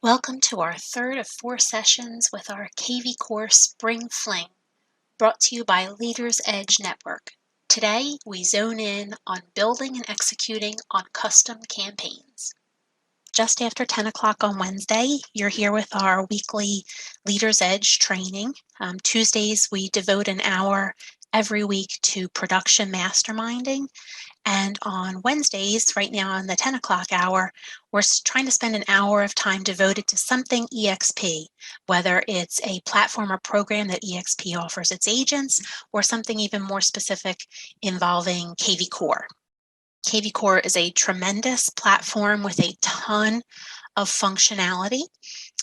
Welcome to our third of 4 sessions with our kvCore Spring Fling, brought to you by Leaders Edge Network. Today, we zone in on building and executing on custom campaigns. Just after 10 o'clock on Wednesday, you're here with our weekly Leaders Edge training. Tuesdays, we devote an hour every week to production masterminding. And on Wednesdays, right now on the 10 o'clock hour, we're trying to spend an hour of time devoted to something EXP, whether it's a platform or program that EXP offers its agents, or something even more specific involving kvCore. kvCore is a tremendous platform with a ton of functionality.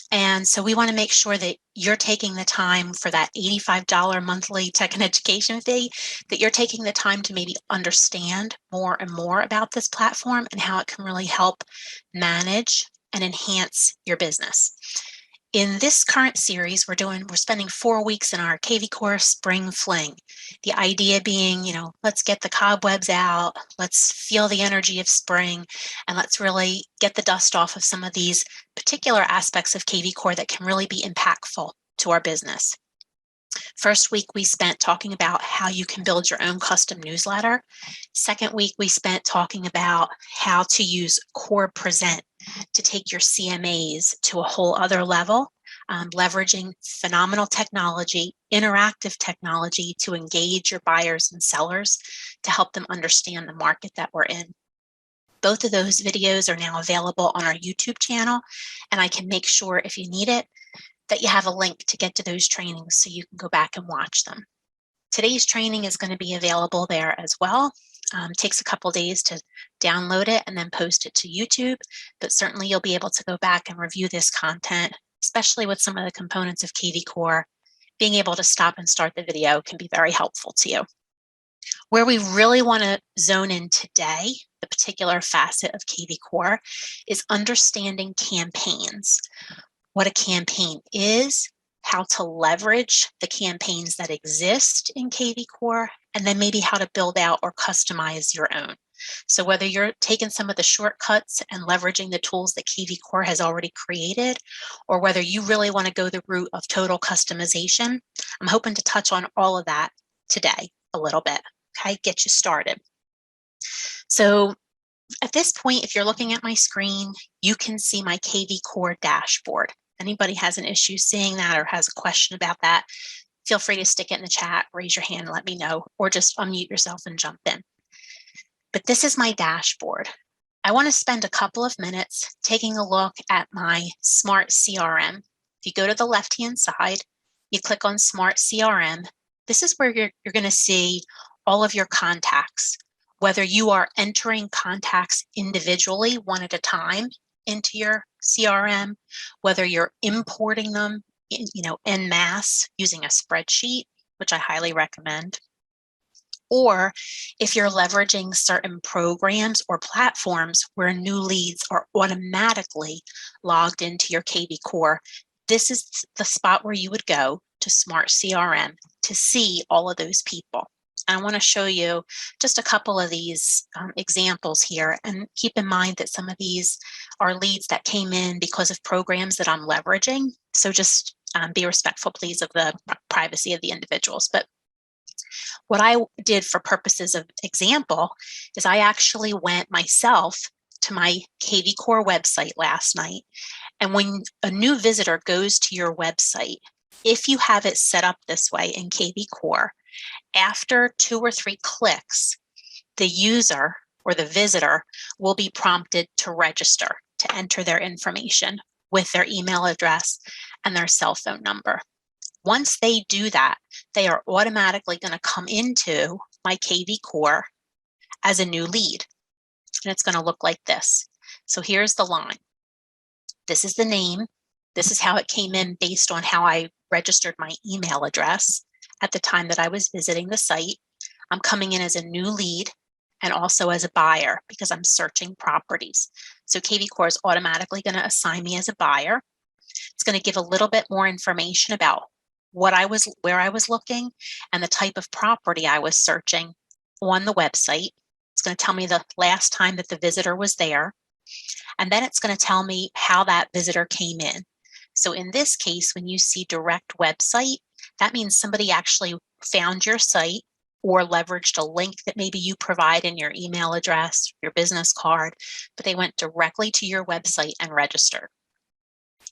And so we want to make sure that you're taking the time for that $85 monthly tech and education fee, that you're taking the time to maybe understand more and more about this platform and how it can really help manage and enhance your business. In this current series, we're spending 4 weeks in our kvCore Spring Fling. The idea being, let's get the cobwebs out, let's feel the energy of spring, and let's really get the dust off of some of these particular aspects of kvCore that can really be impactful to our business. First week, we spent talking about how you can build your own custom newsletter. Second week, we spent talking about how to use Core Present to take your CMAs to a whole other level, leveraging phenomenal technology, interactive technology to engage your buyers and sellers to help them understand the market that we're in. Both of those videos are now available on our YouTube channel, and I can make sure if you need it that you have a link to get to those trainings so you can go back and watch them. Today's training is going to be available there as well. Takes a couple days to download it and then post it to YouTube, but certainly you'll be able to go back and review this content, especially with some of the components of kvCore. Being able to stop and start the video can be very helpful to you. Where we really want to zone in today, the particular facet of kvCore, is understanding campaigns. What a campaign is, how to leverage the campaigns that exist in kvCore, and then maybe how to build out or customize your own. So whether you're taking some of the shortcuts and leveraging the tools that kvCore has already created, or whether you really want to go the route of total customization, I'm hoping to touch on all of that today a little bit, okay? Get you started. So at this point, if you're looking at my screen, you can see my kvCore dashboard. Anybody has an issue seeing that or has a question about that, feel free to stick it in the chat, raise your hand, and let me know, or just unmute yourself and jump in. But this is my dashboard. I want to spend a couple of minutes taking a look at my Smart CRM. If you go to the left-hand side, you click on Smart CRM. This is where you're going to see all of your contacts, whether you are entering contacts individually one at a time into your CRM, whether you're importing them en masse using a spreadsheet, which I highly recommend, or if you're leveraging certain programs or platforms where new leads are automatically logged into your kvCore, this is the spot where you would go to Smart CRM to see all of those people. I want to show you just a couple of these examples here, and keep in mind that some of these are leads that came in because of programs that I'm leveraging. So just be respectful, please, of the privacy of the individuals. But what I did for purposes of example is I actually went myself to my kvCore website last night. And when a new visitor goes to your website, if you have it set up this way in kvCore, after 2 or 3 clicks, the user or the visitor will be prompted to register, to enter their information with their email address and their cell phone number. Once they do that, they are automatically going to come into my kvCore as a new lead. And it's going to look like this. So here's the line. This is the name. This is how it came in based on how I registered my email address at the time that I was visiting the site. I'm coming in as a new lead and also as a buyer because I'm searching properties. So kvCore is automatically going to assign me as a buyer. It's going to give a little bit more information about where I was looking and the type of property I was searching on the website. It's going to tell me the last time that the visitor was there. And then it's going to tell me how that visitor came in. So in this case, when you see direct website, that means somebody actually found your site or leveraged a link that maybe you provide in your email address, your business card, but they went directly to your website and registered.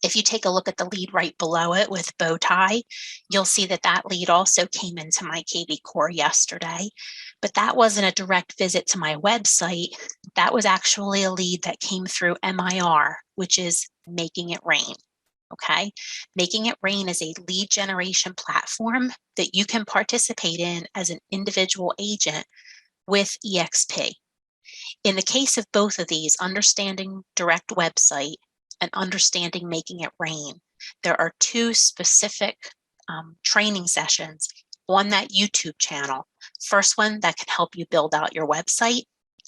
If you take a look at the lead right below it with bow tie, you'll see that that lead also came into my kvCore yesterday, but that wasn't a direct visit to my website. That was actually a lead that came through MIR, which is Making It Rain. Okay. Making It Rain is a lead generation platform that you can participate in as an individual agent with EXP. In the case of both of these, understanding direct website and understanding Making It Rain, there are two specific training sessions on that YouTube channel. First one that can help you build out your website.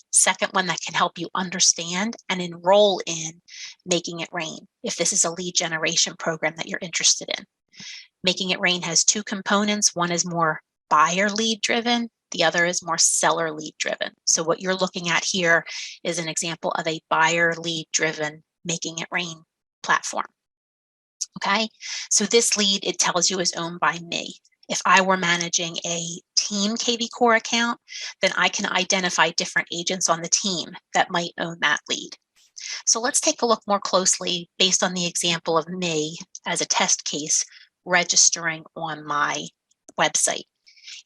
Second one that can help you understand and enroll in Making It Rain, if this is a lead generation program that you're interested in. Making It Rain has two components. One is more buyer lead driven. The other is more seller lead driven. So what you're looking at here is an example of a buyer lead driven Making It Rain platform. Okay, so this lead, it tells you, is owned by me. If I were managing a team kvCore account, then I can identify different agents on the team that might own that lead. So let's take a look more closely based on the example of me as a test case registering on my website.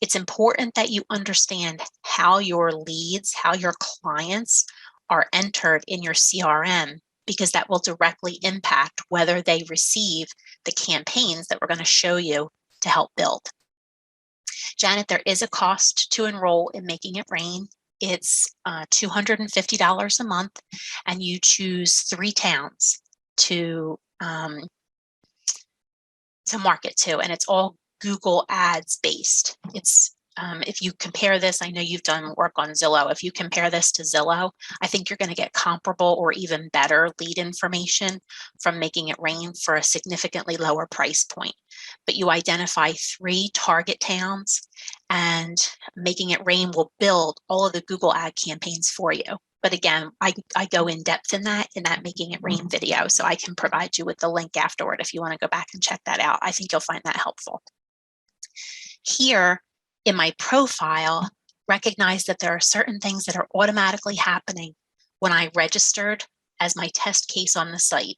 It's important that you understand how your leads, how your clients are entered in your CRM, because that will directly impact whether they receive the campaigns that we're going to show you to help build. Janet, there is a cost to enroll in Making It Rain. It's $250 a month, and you choose 3 towns to market to, and it's all Google Ads based. It's if you compare this, I know you've done work on Zillow. If you compare this to Zillow, I think you're going to get comparable or even better lead information from Making It Rain for a significantly lower price point. But you identify 3 target towns, and Making It Rain will build all of the Google ad campaigns for you. But again, I go in depth in that Making It Rain video, so I can provide you with the link afterward if you want to go back and check that out. I think you'll find that helpful. Here in my profile, recognize that there are certain things that are automatically happening when I registered as my test case on the site.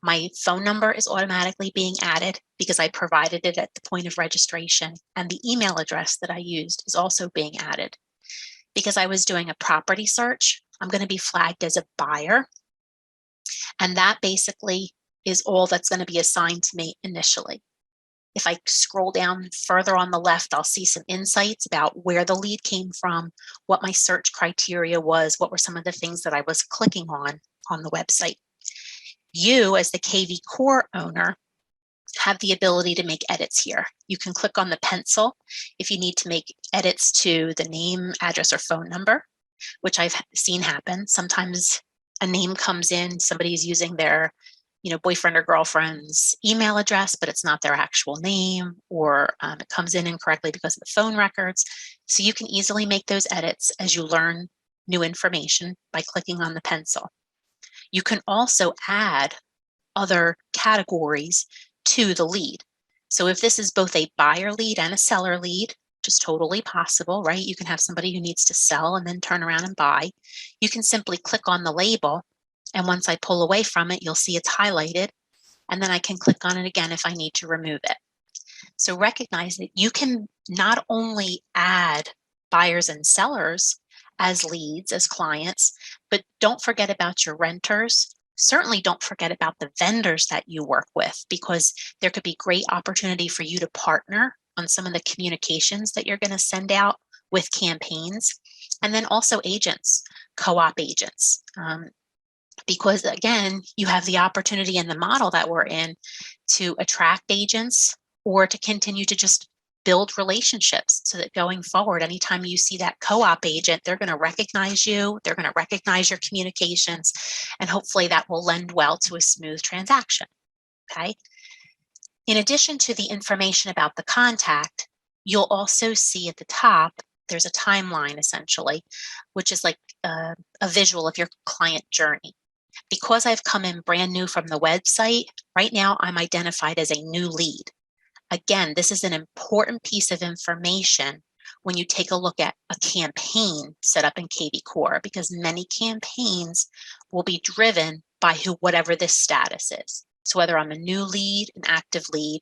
My phone number is automatically being added because I provided it at the point of registration, and the email address that I used is also being added. Because I was doing a property search, I'm going to be flagged as a buyer, and that basically is all that's going to be assigned to me initially. If I scroll down further on the left, I'll see some insights about where the lead came from, what my search criteria was, what were some of the things that I was clicking on the website. You, as the kvCore owner, have the ability to make edits here. You can click on the pencil if you need to make edits to the name, address, or phone number, which I've seen happen. Sometimes a name comes in, somebody's using their boyfriend or girlfriend's email address, but it's not their actual name, or it comes in incorrectly because of the phone records. So you can easily make those edits as you learn new information by clicking on the pencil. You can also add other categories to the lead. So if this is both a buyer lead and a seller lead, which is totally possible, right? You can have somebody who needs to sell and then turn around and buy. You can simply click on the label, and once I pull away from it, you'll see it's highlighted, and then I can click on it again if I need to remove it. So recognize that you can not only add buyers and sellers as leads, as clients, but don't forget about your renters. Certainly don't forget about the vendors that you work with, because there could be great opportunity for you to partner on some of the communications that you're going to send out with campaigns. And then also agents, co-op agents. Because again, you have the opportunity in the model that we're in to attract agents or to continue to just build relationships, so that going forward, anytime you see that co-op agent, they're going to recognize you, they're going to recognize your communications, and hopefully that will lend well to a smooth transaction. Okay. In addition to the information about the contact, you'll also see at the top, there's a timeline essentially, which is like a visual of your client journey. Because I've come in brand new from the website, right now I'm identified as a new lead. Again, this is an important piece of information when you take a look at a campaign set up in kvCore, because many campaigns will be driven by whatever this status is. So whether I'm a new lead, an active lead,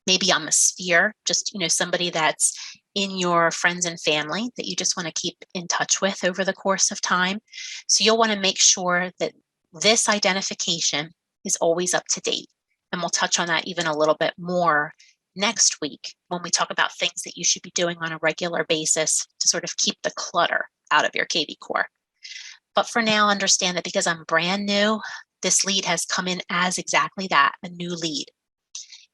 maybe I'm a sphere, just somebody that's in your friends and family that you just want to keep in touch with over the course of time. So you'll want to make sure that this identification is always up to date. And we'll touch on that even a little bit more next week when we talk about things that you should be doing on a regular basis to sort of keep the clutter out of your kvCore. But for now, understand that because I'm brand new, this lead has come in as exactly that, a new lead.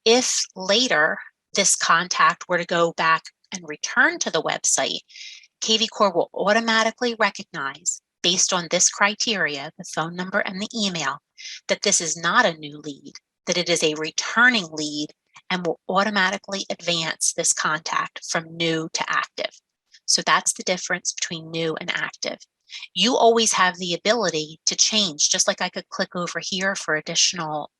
If later this contact were to go back and return to the website, kvCore will automatically recognize, based on this criteria, the phone number and the email, that this is not a new lead, that it is a returning lead, and will automatically advance this contact from new to active. So that's the difference between new and active. You always have the ability to change, just like I could click over here for additional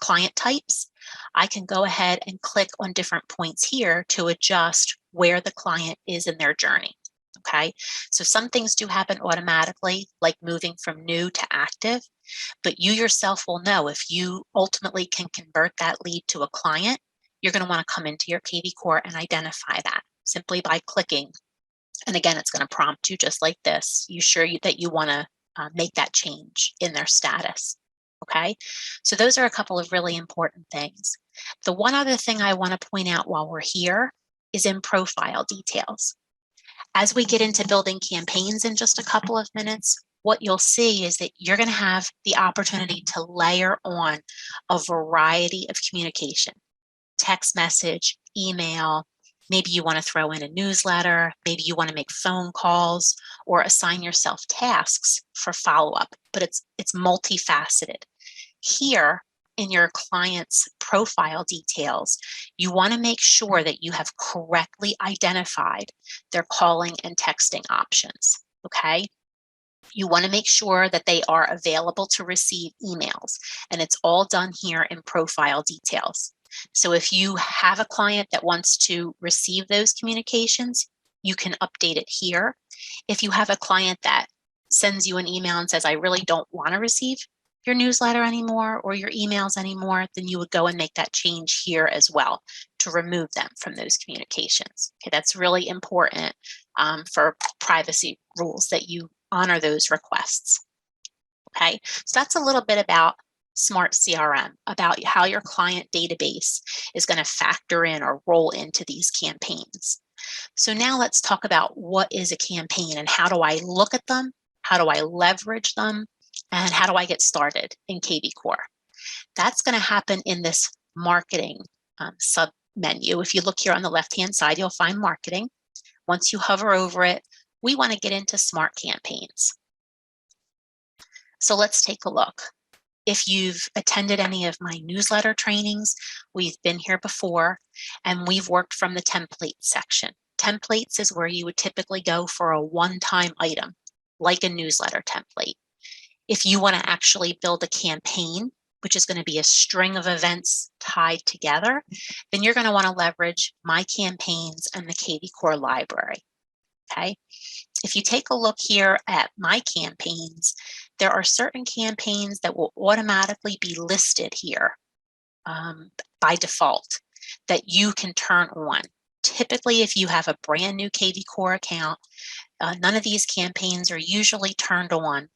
client types. I can go ahead and click on different points here to adjust where the client is in their journey. Okay, so some things do happen automatically, like moving from new to active, but you yourself will know if you ultimately can convert that lead to a client, you're going to want to come into your kvCore and identify that simply by clicking. And again, it's going to prompt you just like this. You sure that you want to make that change in their status. Okay, so those are a couple of really important things. The one other thing I want to point out while we're here is in profile details. As we get into building campaigns in just a couple of minutes, what you'll see is that you're going to have the opportunity to layer on a variety of communication, text message, email. Maybe you want to throw in a newsletter. Maybe you want to make phone calls or assign yourself tasks for follow-up, but it's multifaceted. Here in your client's profile details, you want to make sure that you have correctly identified their calling and texting options, okay? You want to make sure that they are available to receive emails, and it's all done here in profile details. So if you have a client that wants to receive those communications, you can update it here. If you have a client that sends you an email and says, I really don't want to receive your newsletter anymore or your emails anymore, then you would go and make that change here as well to remove them from those communications. Okay, that's really important for privacy rules that you honor those requests. Okay, so that's a little bit about Smart CRM, about how your client database is going to factor in or roll into these campaigns. So now let's talk about what is a campaign and how do I look at them, how do I leverage them, and how do I get started in kvCore. That's going to happen in this marketing sub menu. If you look here on the left-hand side, you'll find marketing. Once you hover over it, we want to get into smart campaigns. So let's take a look. If you've attended any of my newsletter trainings, we've been here before, and we've worked from the template section. Templates is where you would typically go for a one-time item, like a newsletter template. If you want to actually build a campaign, which is going to be a string of events tied together, then you're going to want to leverage My Campaigns and the kvCore library. Okay. If you take a look here at My Campaigns, there are certain campaigns that will automatically be listed here by default that you can turn on. Typically, if you have a brand new kvCore account, none of these campaigns are usually turned on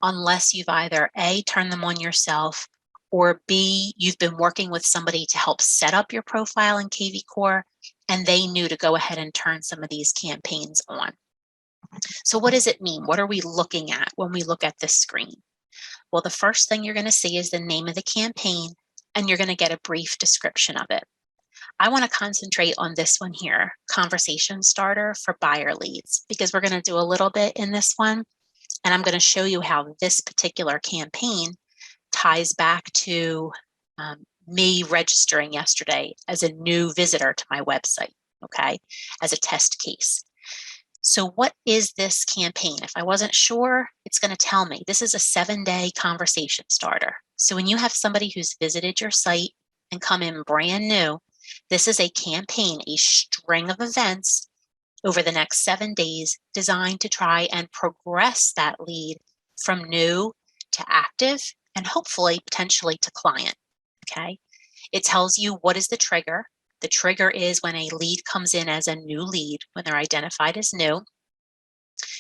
unless you've either A, turned them on yourself, or B, you've been working with somebody to help set up your profile in kvCore, and they knew to go ahead and turn some of these campaigns on. So what does it mean? What are we looking at when we look at this screen? Well, the first thing you're going to see is the name of the campaign, and you're going to get a brief description of it. I want to concentrate on this one here, Conversation Starter for Buyer Leads, because we're going to do a little bit in this one, and I'm going to show you how this particular campaign ties back to me registering yesterday as a new visitor to my website, okay, as a test case. So what is this campaign? If I wasn't sure, it's going to tell me. This is a 7-day conversation starter. So when you have somebody who's visited your site and come in brand new, this is a campaign, a string of events over the next 7 days designed to try and progress that lead from new to active and hopefully potentially to client. Okay. It tells you what is the trigger. The trigger is when a lead comes in as a new lead, when they're identified as new.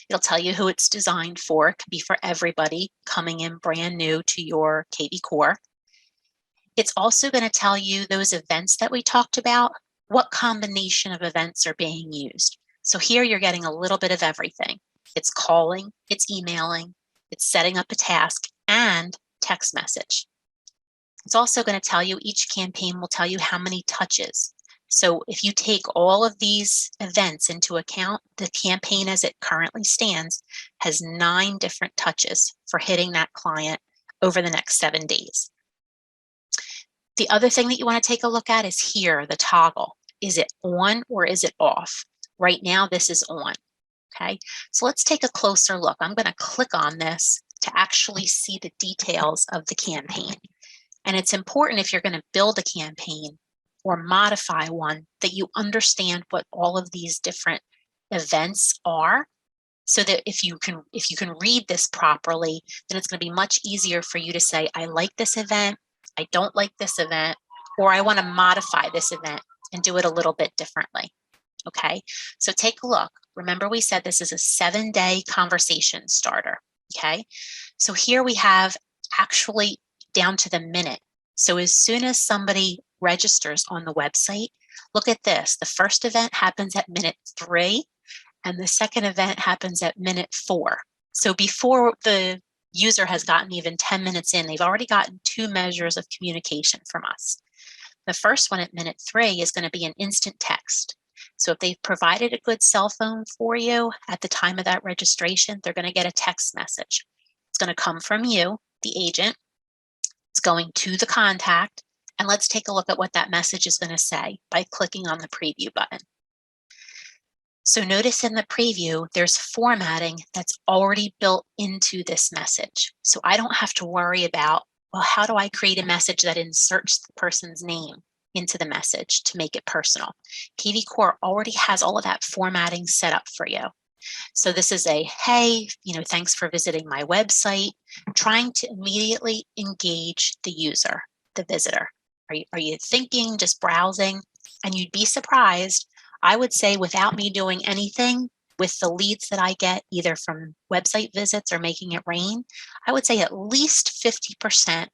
It'll tell you who it's designed for. It could be for everybody coming in brand new to your kvCore. It's also going to tell you those events that we talked about, what combination of events are being used. So here you're getting a little bit of everything. It's calling, it's emailing, it's setting up a task, and text message. It's also going to tell you, each campaign will tell you how many touches. So if you take all of these events into account, the campaign as it currently stands has 9 different touches for hitting that client over the next 7 days. The other thing that you want to take a look at is here, the toggle. Is it on or is it off? Right now, this is on. Okay, so let's take a closer look. I'm going to click on this to actually see the details of the campaign. And it's important, if you're going to build a campaign or modify one, that you understand what all of these different events are, so that if you can read this properly, then it's going to be much easier for you to say, I like this event, I don't like this event, or I want to modify this event and do it a little bit differently. Okay, so take a look. Remember, we said this is a 7-day conversation starter. Okay, so here we have actually down to the minute. So as soon as somebody registers on the website, look at this. The first event happens at minute 3, and the second event happens at minute 4. So before the user has gotten even 10 minutes in, they've already gotten 2 measures of communication from us. The first one at minute 3 is going to be an instant text. So if they've provided a good cell phone for you at the time of that registration, they're going to get a text message. It's going to come from you, the agent. It's going to the contact. And let's take a look at what that message is going to say by clicking on the preview button. So notice in the preview, there's formatting that's already built into this message. So I don't have to worry about, well, how do I create a message that inserts the person's name into the message to make it personal? kvCore already has all of that formatting set up for you. So this is a, hey, thanks for visiting my website, trying to immediately engage the user, the visitor. Are you thinking, just browsing? And you'd be surprised. I would say, without me doing anything, with the leads that I get either from website visits or making it rain, I would say at least 50%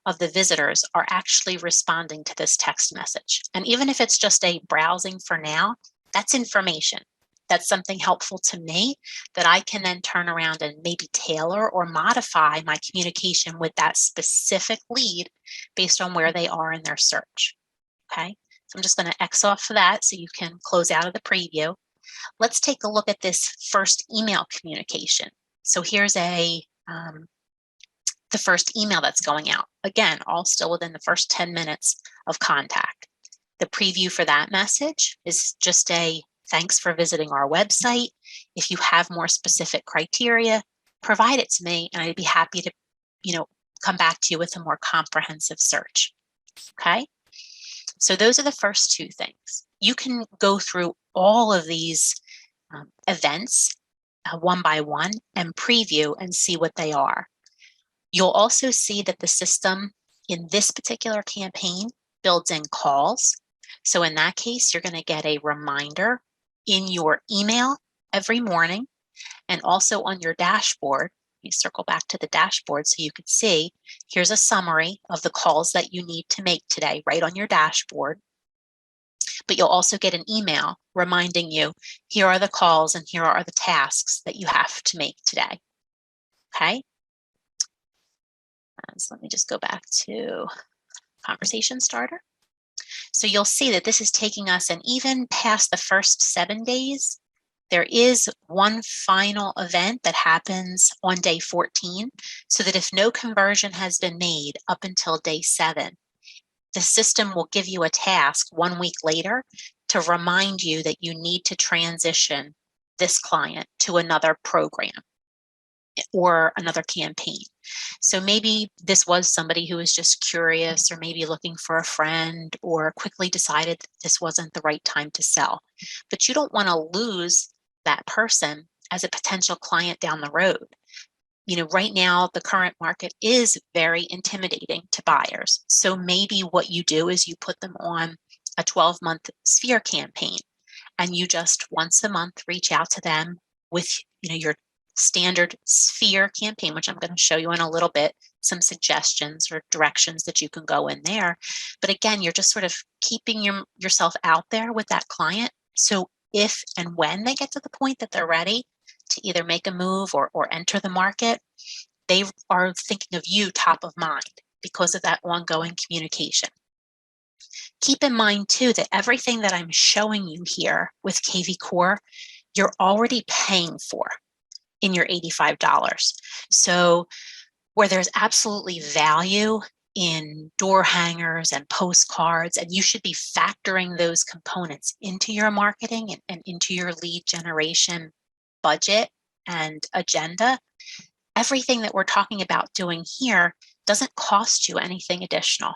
of the visitors are actually responding to this text message. And even if it's just a browsing for now, that's information. That's something helpful to me that I can then turn around and maybe tailor or modify my communication with that specific lead based on where they are in their search. Okay, so I'm just going to X off of that so you can close out of the preview. Let's take a look at this first email communication. So here's the first email that's going out. Again, all still within the first 10 minutes of contact. The preview for that message is just a, thanks for visiting our website. If you have more specific criteria, provide it to me, and I'd be happy to, come back to you with a more comprehensive search. Okay. So those are the first 2 things. You can go through all of these events one by one and preview and see what they are. You'll also see that the system in this particular campaign builds in calls. So in that case, you're going to get a reminder in your email every morning, and also on your dashboard. You circle back to the dashboard so you can see, here's a summary of the calls that you need to make today right on your dashboard. But you'll also get an email reminding you, here are the calls and here are the tasks that you have to make today. Okay. So let me just go back to conversation starter. So you'll see that this is taking us, and even past the first 7 days, there is one final event that happens on day 14, so that if no conversion has been made up until day 7, the system will give you a task 1 week later to remind you that you need to transition this client to another program or another campaign. So maybe this was somebody who was just curious or maybe looking for a friend or quickly decided that this wasn't the right time to sell. But you don't want to lose that person as a potential client down the road. Right now, the current market is very intimidating to buyers. So maybe what you do is you put them on a 12-month Sphere campaign, and you just once a month reach out to them with your standard Sphere campaign, which I'm going to show you in a little bit, some suggestions or directions that you can go in there. But again, you're just sort of keeping yourself out there with that client. So if and when they get to the point that they're ready to either make a move or enter the market, they are thinking of you top of mind because of that ongoing communication. Keep in mind too that everything that I'm showing you here with kvCore, you're already paying for in your $85. So where there's absolutely value in door hangers and postcards, and you should be factoring those components into your marketing and into your lead generation budget and agenda, everything that we're talking about doing here doesn't cost you anything additional.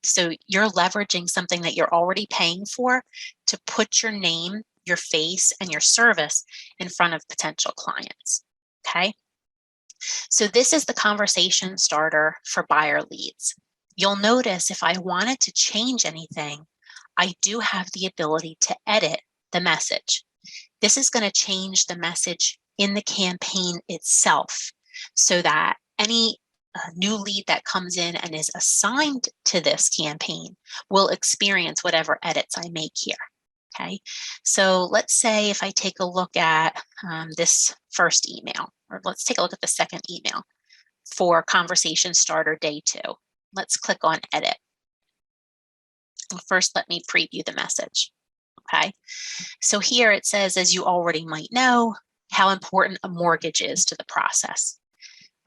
So you're leveraging something that you're already paying for to put your name, your face, and your service in front of potential clients. Okay. So this is the conversation starter for buyer leads. You'll notice if I wanted to change anything, I do have the ability to edit the message. This is going to change the message in the campaign itself so that any new lead that comes in and is assigned to this campaign will experience whatever edits I make here. Okay, so let's say if I take a look at this first email, or let's take a look at the second email for Conversation Starter Day 2. Let's click on Edit. First, let me preview the message. Okay, so here it says, as you already might know, how important a mortgage is to the process.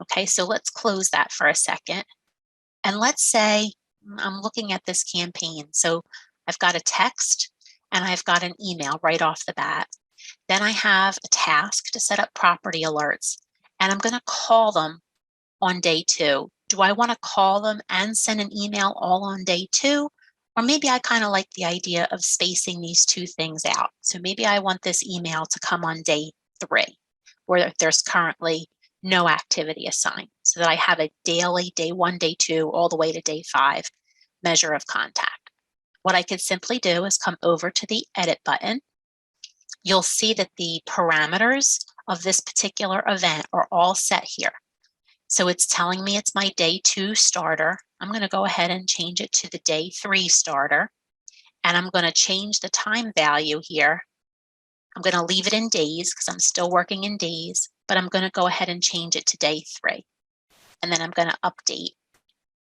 Okay, so let's close that for a second. And let's say I'm looking at this campaign. So I've got a text and I've got an email right off the bat. Then I have a task to set up property alerts, and I'm going to call them on day 2. Do I want to call them and send an email all on day 2? Or maybe I kind of like the idea of spacing these two things out. So maybe I want this email to come on day 3, where there's currently no activity assigned, so that I have a daily, day 1, day 2, all the way to day 5 measure of contact. What I could simply do is come over to the edit button. You'll see that the parameters of this particular event are all set here. So it's telling me it's my day 2 starter. I'm going to go ahead and change it to the day 3 starter. And I'm going to change the time value here. I'm going to leave it in days because I'm still working in days, but I'm going to go ahead and change it to day 3. And then I'm going to update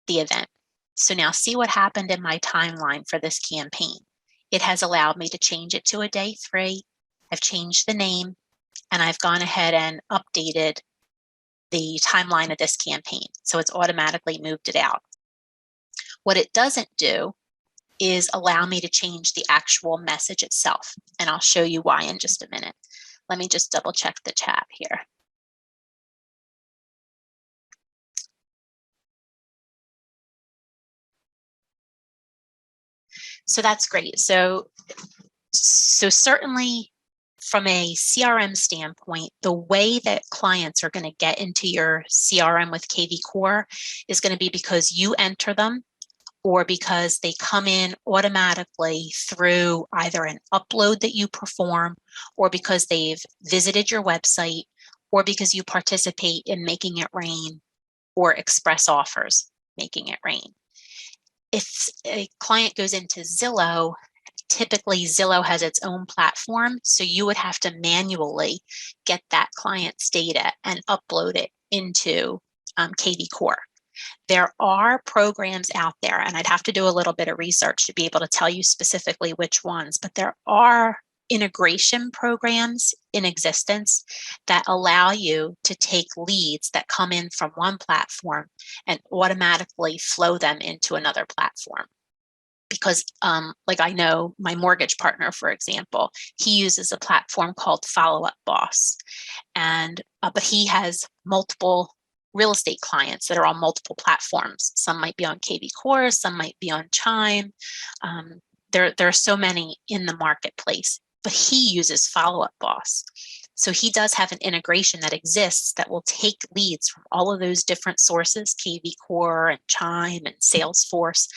the event. So now see what happened in my timeline for this campaign. It has allowed me to change it to a day 3. I've changed the name, and I've gone ahead and updated the timeline of this campaign. So it's automatically moved it out. What it doesn't do is allow me to change the actual message itself. And I'll show you why in just a minute. Let me just double check the chat here. So that's great. So certainly from a CRM standpoint, the way that clients are going to get into your CRM with kvCore is going to be because you enter them, or because they come in automatically through either an upload that you perform, or because they've visited your website, or because you participate in Making It Rain or Express Offers, Making It Rain. If a client goes into Zillow, typically Zillow has its own platform, so you would have to manually get that client's data and upload it into kvCore. There are programs out there, and I'd have to do a little bit of research to be able to tell you specifically which ones, but there are integration programs in existence that allow you to take leads that come in from one platform and automatically flow them into another platform. because like I know my mortgage partner, for example, he uses a platform called Follow Up Boss, and but he has multiple real estate clients that are on multiple platforms. Some might be on kvCore, some might be on Chime. There are so many in the marketplace, but he uses Follow Up Boss. So he does have an integration that exists that will take leads from all of those different sources, kvCore and Chime and Salesforce,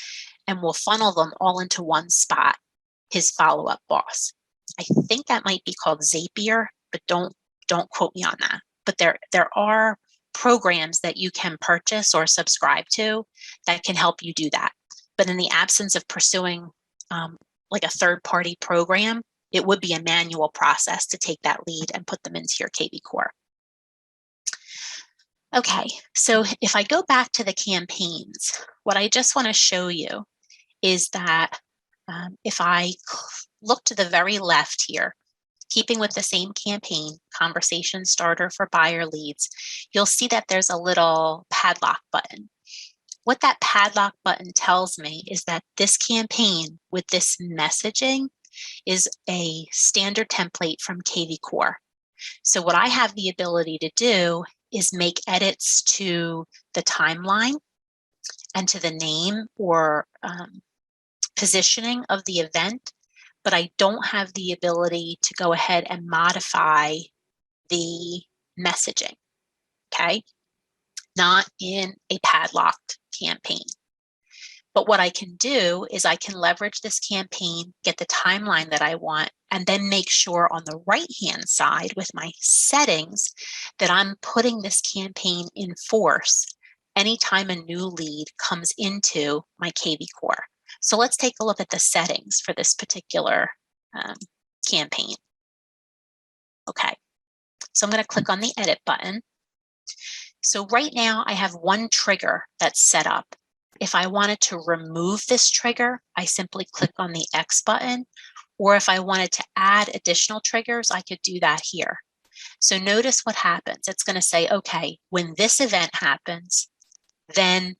and will funnel them all into one spot, his Follow Up Boss. I think that might be called Zapier, but don't quote me on that. But there are programs that you can purchase or subscribe to that can help you do that. But in the absence of pursuing like a third-party program, it would be a manual process to take that lead and put them into your kvCore. Okay, so if I go back to the campaigns, what I just want to show you is that if I look to the very left here, keeping with the same campaign, conversation starter for buyer leads, you'll see that there's a little padlock button. What that padlock button tells me is that this campaign with this messaging is a standard template from kvCore. So what I have the ability to do is make edits to the timeline and to the name or positioning of the event, but I don't have the ability to go ahead and modify the messaging, okay? Not in a padlocked campaign. But what I can do is I can leverage this campaign, get the timeline that I want, and then make sure on the right-hand side with my settings that I'm putting this campaign in force anytime a new lead comes into my kvCore. So let's take a look at the settings for this particular campaign. Okay, so I'm going to click on the edit button. So right now I have one trigger that's set up. If I wanted to remove this trigger, I simply click on the X button, or if I wanted to add additional triggers, I could do that here. So notice what happens. It's going to say, okay, when this event happens, then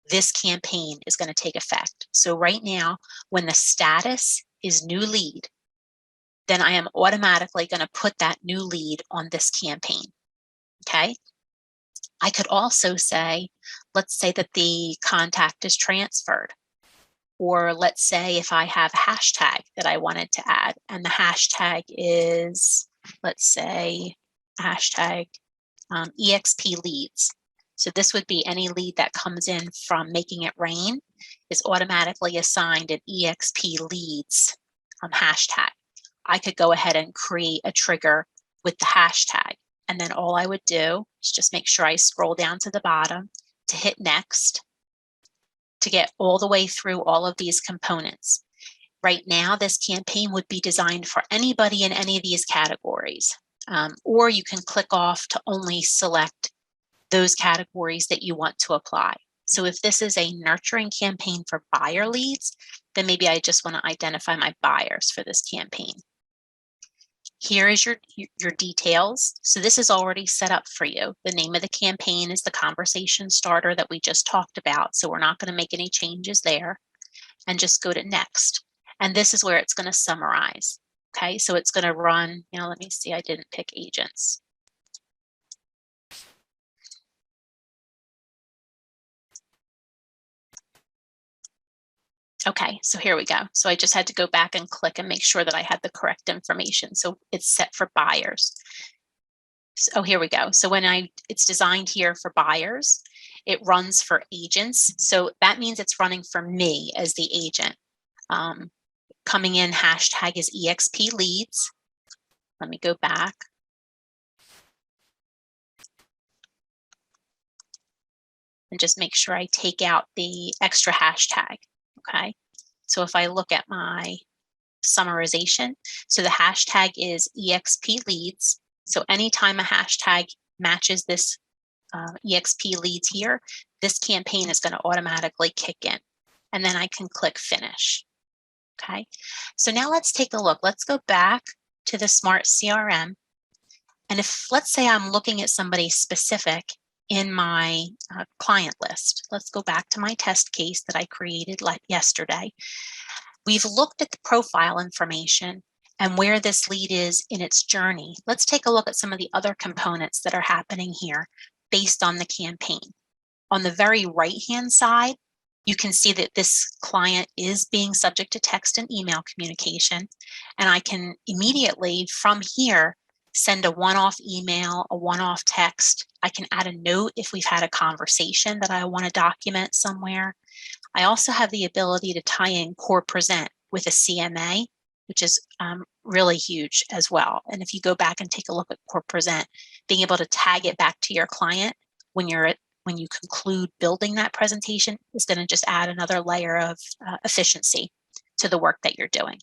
this campaign is going to take effect. So right now, when the status is new lead, then I am automatically going to put that new lead on this campaign, okay? I could also say, let's say that the contact is transferred, or let's say if I have a hashtag that I wanted to add, and the hashtag is, let's say, hashtag EXP leads. So this would be any lead that comes in from Making It Rain is automatically assigned an EXP leads hashtag. I could go ahead and create a trigger with the hashtag. And then all I would do is just make sure I scroll down to the bottom to hit next to get all the way through all of these components. Right now, this campaign would be designed for anybody in any of these categories. Or you can click off to only select those categories that you want to apply. So if this is a nurturing campaign for buyer leads, then maybe I just want to identify my buyers for this campaign. Here is your details. So this is already set up for you. The name of the campaign is the conversation starter that we just talked about. So we're not going to make any changes there, and just go to next. And this is where it's going to summarize. Okay, so it's going to run, let me see, I didn't pick agents. Okay, so here we go. So I just had to go back and click and make sure that I had the correct information. So it's set for buyers. So here we go. So when it's designed here for buyers, it runs for agents. So that means it's running for me as the agent. Coming in, hashtag is EXP leads. Let me go back. And just make sure I take out the extra hashtag. Okay, so if I look at my summarization, so the hashtag is EXP leads. So anytime a hashtag matches this EXP leads here, this campaign is going to automatically kick in. And then I can click finish. Okay, so now let's take a look. Let's go back to the Smart CRM. And if, let's say I'm looking at somebody specific in my client list. Let's go back to my test case that I created yesterday. We've looked at the profile information and where this lead is in its journey. Let's take a look at some of the other components that are happening here based on the campaign. On the very right-hand side, you can see that this client is being subject to text and email communication, and I can immediately from here send a one-off email, a one-off text. I can add a note if we've had a conversation that I want to document somewhere. I also have the ability to tie in Core Present with a CMA, which is really huge as well. And if you go back and take a look at Core Present, being able to tag it back to your client when you conclude building that presentation is going to just add another layer of efficiency to the work that you're doing.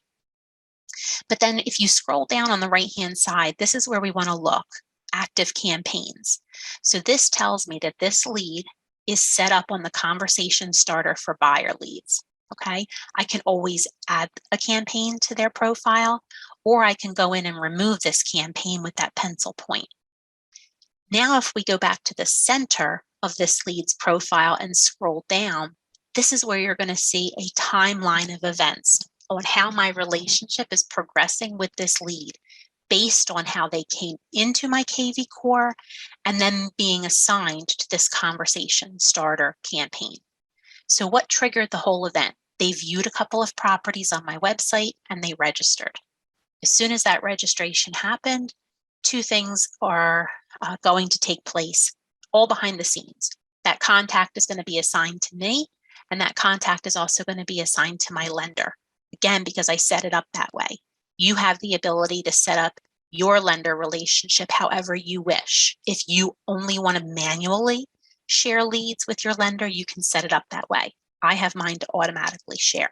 But then if you scroll down on the right-hand side, this is where we want to look, active campaigns. So this tells me that this lead is set up on the conversation starter for buyer leads. Okay, I can always add a campaign to their profile, or I can go in and remove this campaign with that pencil point. Now, if we go back to the center of this lead's profile and scroll down, this is where you're going to see a timeline of events on how my relationship is progressing with this lead based on how they came into my kvCore and then being assigned to this conversation starter campaign. So what triggered the whole event? They viewed a couple of properties on my website and they registered. As soon as that registration happened, two things are going to take place all behind the scenes. That contact is going to be assigned to me, and that contact is also going to be assigned to my lender. Again, because I set it up that way. You have the ability to set up your lender relationship however you wish. If you only want to manually share leads with your lender, you can set it up that way. I have mine to automatically share.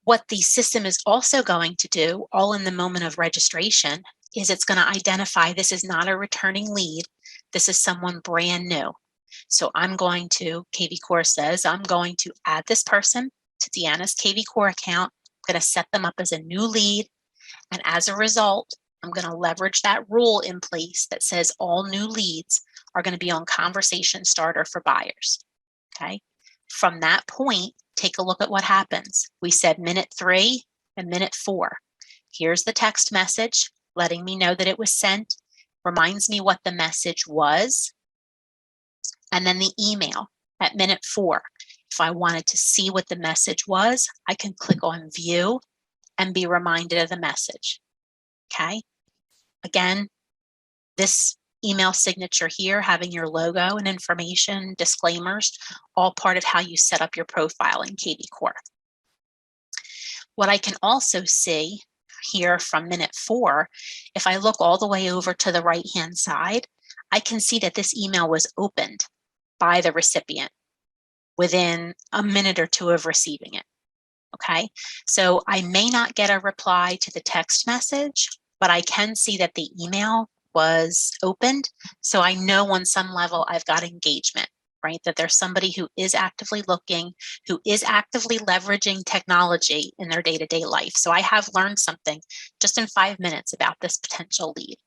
What the system is also going to do, all in the moment of registration, is it's going to identify this is not a returning lead. This is someone brand new. So I'm going to, kvCore says, I'm going to add this person to Deanna's kvCore account. I'm going to set them up as a new lead. And as a result, I'm going to leverage that rule in place that says all new leads are going to be on conversation starter for buyers. Okay. From that point, take a look at what happens. We said minute 3 and minute 4. Here's the text message letting me know that it was sent, reminds me what the message was, and then the email at minute 4. If I wanted to see what the message was, I can click on view and be reminded of the message. Okay. Again, this email signature here, having your logo and information, disclaimers, all part of how you set up your profile in kvCore. What I can also see here from minute 4, if I look all the way over to the right-hand side, I can see that this email was opened by the recipient within a minute or two of receiving it. Okay, so I may not get a reply to the text message, but I can see that the email was opened. So I know on some level I've got engagement, right? That there's somebody who is actively looking, who is actively leveraging technology in their day-to-day life. So I have learned something just in 5 minutes about this potential lead,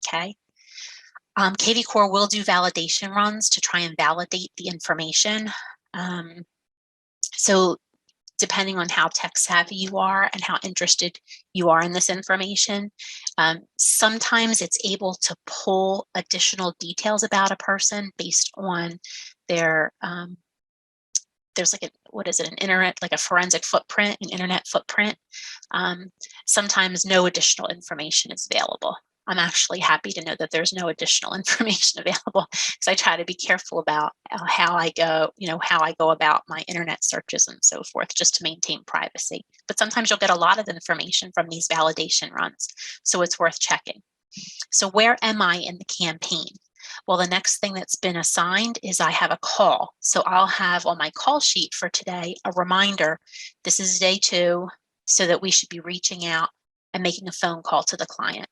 okay? kvCore will do validation runs to try and validate the information. So depending on how tech savvy you are and how interested you are in this information, sometimes it's able to pull additional details about a person based on their, there's like an internet, like a forensic footprint, an internet footprint. Sometimes no additional information is available. I'm actually happy to know that there's no additional information available because I try to be careful about how I go about my internet searches and so forth, just to maintain privacy. But sometimes you'll get a lot of information from these validation runs, so it's worth checking. So where am I in the campaign? Well, the next thing that's been assigned is I have a call. So I'll have on my call sheet for today a reminder, this is day 2, so that we should be reaching out and making a phone call to the client.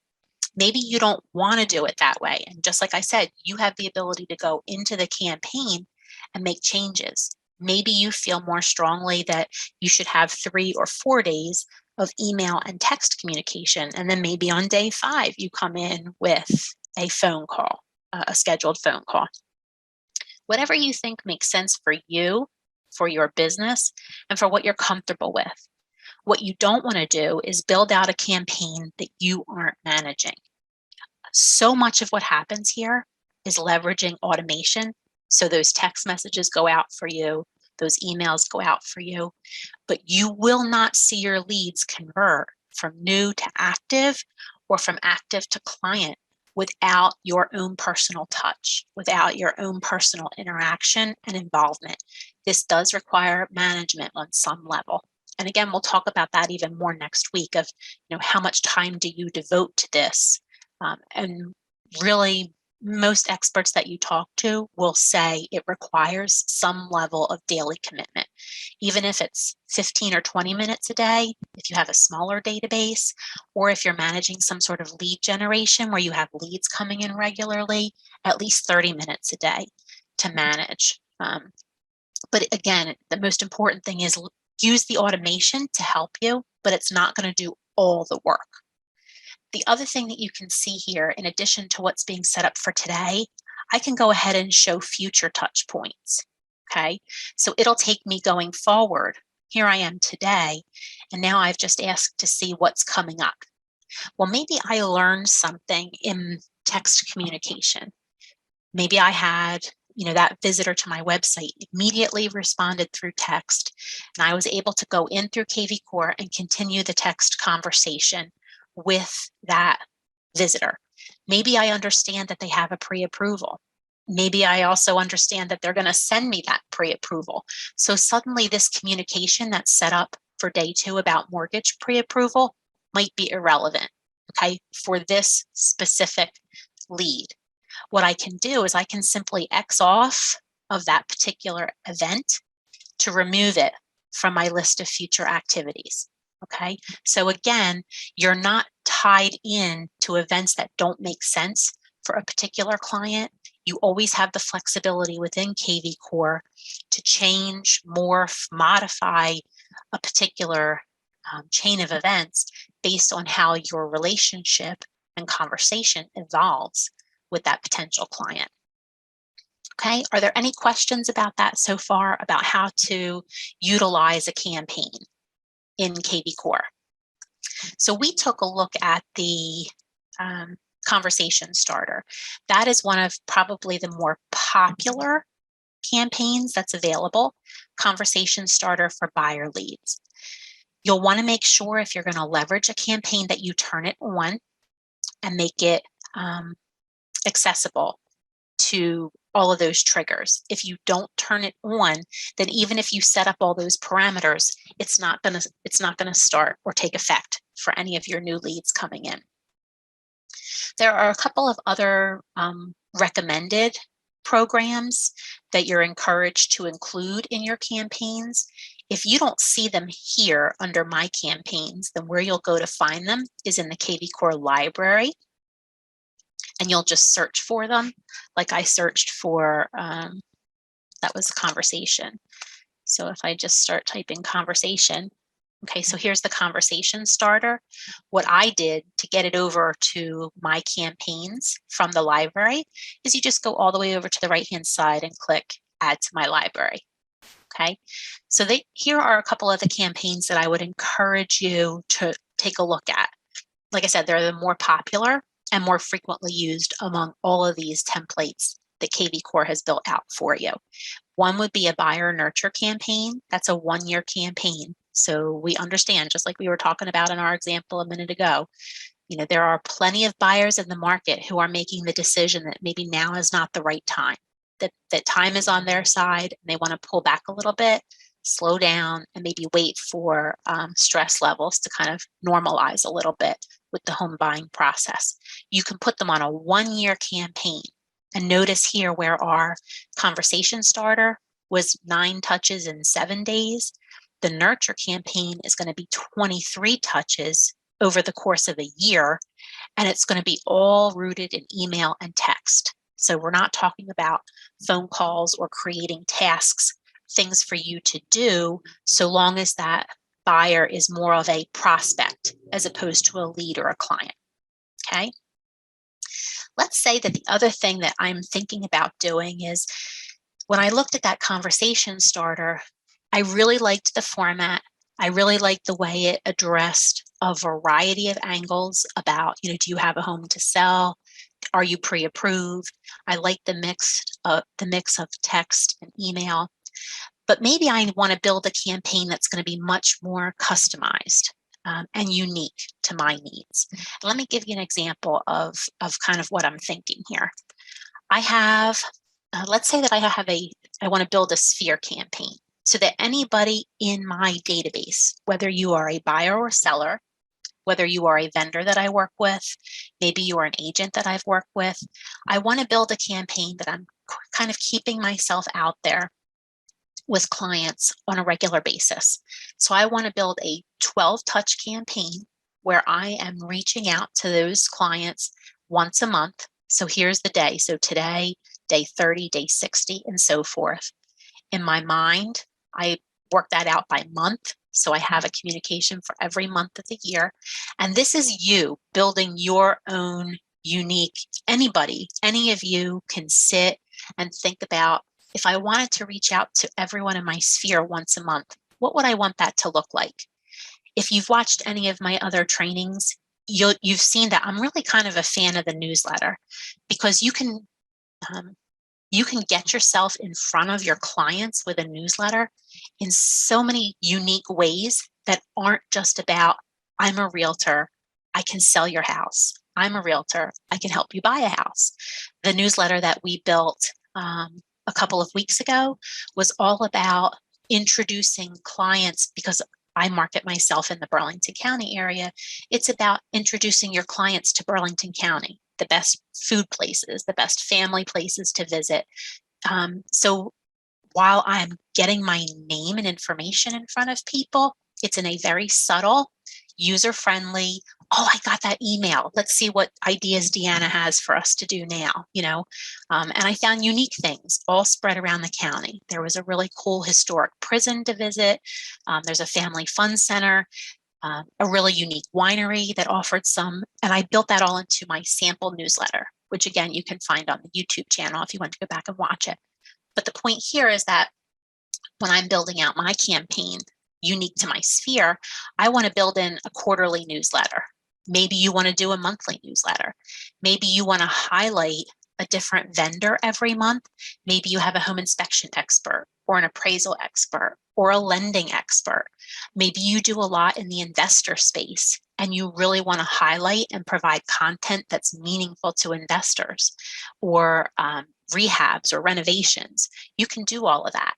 Maybe you don't want to do it that way. And just like I said, you have the ability to go into the campaign and make changes. Maybe you feel more strongly that you should have 3 or 4 days of email and text communication. And then maybe on day 5, you come in with a phone call. a scheduled phone call. Whatever you think makes sense for you, for your business, and for what you're comfortable with. What you don't want to do is build out a campaign that you aren't managing. So much of what happens here is leveraging automation. So those text messages go out for you, those emails go out for you, but you will not see your leads convert from new to active or from active to client without your own personal touch, without your own personal interaction and involvement. This does require management on some level. And again, we'll talk about that even more next week of, how much time do you devote to this? And really, most experts that you talk to will say it requires some level of daily commitment. Even if it's 15 or 20 minutes a day, if you have a smaller database, or if you're managing some sort of lead generation where you have leads coming in regularly, at least 30 minutes a day to manage. But again, the most important thing is use the automation to help you, but it's not going to do all the work. The other thing that you can see here, in addition to what's being set up for today, I can go ahead and show future touch points. Okay, so it'll take me going forward. Here I am today, and now I've just asked to see what's coming up. Well, maybe I learned something in text communication. Maybe I had, that visitor to my website immediately responded through text, and I was able to go in through kvCore and continue the text conversation with that visitor. Maybe I understand that they have a pre-approval. Maybe I also understand that they're going to send me that pre-approval. So suddenly this communication that's set up for day 2 about mortgage pre-approval might be irrelevant, okay, for this specific lead. What I can do is I can simply X off of that particular event to remove it from my list of future activities. Okay, so again, you're not tied in to events that don't make sense for a particular client. You always have the flexibility within kvCore to change, morph, modify a particular chain of events based on how your relationship and conversation evolves with that potential client. Okay, are there any questions about that so far, about how to utilize a campaign in kvCore? So we took a look at the conversation starter. That is one of probably the more popular campaigns that's available, conversation starter for buyer leads. You'll want to make sure, if you're going to leverage a campaign, that you turn it on and make it accessible to all of those triggers. If you don't turn it on, then even if you set up all those parameters, it's not going to start or take effect for any of your new leads coming in. There are a couple of other recommended programs that you're encouraged to include in your campaigns. If you don't see them here under My Campaigns, then where you'll go to find them is in the kvCore library. And you'll just search for them, like I searched for, that was conversation. So if I just start typing conversation, okay, so here's the conversation starter. What I did to get it over to My Campaigns from the library is you just go all the way over to the right-hand side and click Add to My Library. Okay, so here are a couple of the campaigns that I would encourage you to take a look at. Like I said, they're the more popular and more frequently used among all of these templates that kvCore has built out for you. One would be a buyer nurture campaign. That's a 1-year campaign. So we understand, just like we were talking about in our example a minute ago, there are plenty of buyers in the market who are making the decision that maybe now is not the right time, that time is on their side and they want to pull back a little bit, slow down, and maybe wait for stress levels to kind of normalize a little bit with the home buying process. You can put them on a 1-year campaign. And notice here where our conversation starter was 9 touches in 7 days, the nurture campaign is going to be 23 touches over the course of a year, and it's going to be all rooted in email and text. So we're not talking about phone calls or creating tasks, things for you to do, so long as that buyer is more of a prospect as opposed to a lead or a client. Okay. Let's say that the other thing that I'm thinking about doing is when I looked at that conversation starter, I really liked the format. I really liked the way it addressed a variety of angles about, do you have a home to sell? Are you pre-approved? I like the mix of text and email. But maybe I want to build a campaign that's going to be much more customized and unique to my needs. And let me give you an example of kind of what I'm thinking here. I have, let's say that I want to build a sphere campaign so that anybody in my database, whether you are a buyer or seller, whether you are a vendor that I work with, maybe you are an agent that I've worked with, I want to build a campaign that I'm kind of keeping myself out there with clients on a regular basis. So I want to build a 12 touch campaign where I am reaching out to those clients once a month. So here's the day. So today, day 30, day 60, and so forth. In my mind, I work that out by month. So I have a communication for every month of the year. And this is you building your own unique, any of you can sit and think about, if I wanted to reach out to everyone in my sphere once a month, what would I want that to look like? If you've watched any of my other trainings, you've seen that I'm really kind of a fan of the newsletter because you can get yourself in front of your clients with a newsletter in so many unique ways that aren't just about, I'm a realtor, I can sell your house. I'm a realtor, I can help you buy a house. The newsletter that we built a couple of weeks ago was all about introducing clients because I market myself in the Burlington County area. It's about introducing your clients to Burlington County, the best food places, the best family places to visit. So while I'm getting my name and information in front of people, it's in a very subtle, user-friendly, oh, I got that email. Let's see what ideas Deanna has for us to do now, And I found unique things all spread around the county. There was a really cool historic prison to visit. There's a family fun center, a really unique winery that offered some, and I built that all into my sample newsletter, which again, you can find on the YouTube channel if you want to go back and watch it. But the point here is that when I'm building out my campaign unique to my sphere, I want to build in a quarterly newsletter. Maybe you want to do a monthly newsletter. Maybe you want to highlight a different vendor every month. Maybe you have a home inspection expert or an appraisal expert or a lending expert. Maybe you do a lot in the investor space and you really want to highlight and provide content that's meaningful to investors or rehabs or renovations. You can do all of that.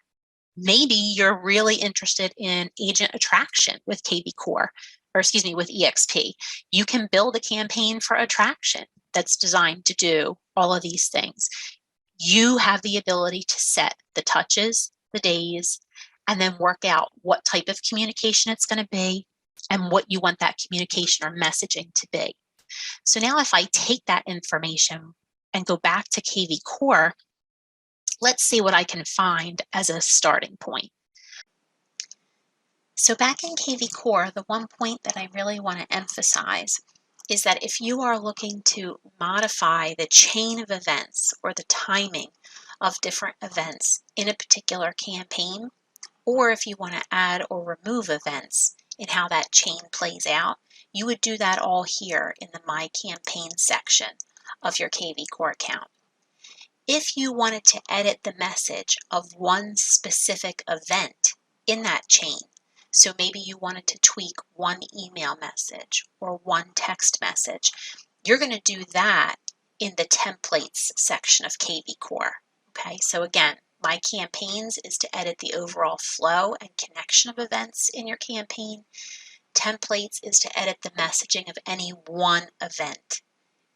Maybe you're really interested in agent attraction with kvCore, or excuse me, with EXP. You can build a campaign for attraction that's designed to do all of these things. You have the ability to set the touches, the days, and then work out what type of communication it's going to be and what you want that communication or messaging to be. So now if I take that information and go back to kvCore, let's see what I can find as a starting point. So back in kvCore, the one point that I really want to emphasize is that if you are looking to modify the chain of events or the timing of different events in a particular campaign, or if you want to add or remove events in how that chain plays out, you would do that all here in the My Campaign section of your kvCore account. If you wanted to edit the message of one specific event in that chain, so maybe you wanted to tweak one email message or one text message, you're going to do that in the templates section of kvCore. Okay, so again, My Campaigns is to edit the overall flow and connection of events in your campaign. Templates is to edit the messaging of any one event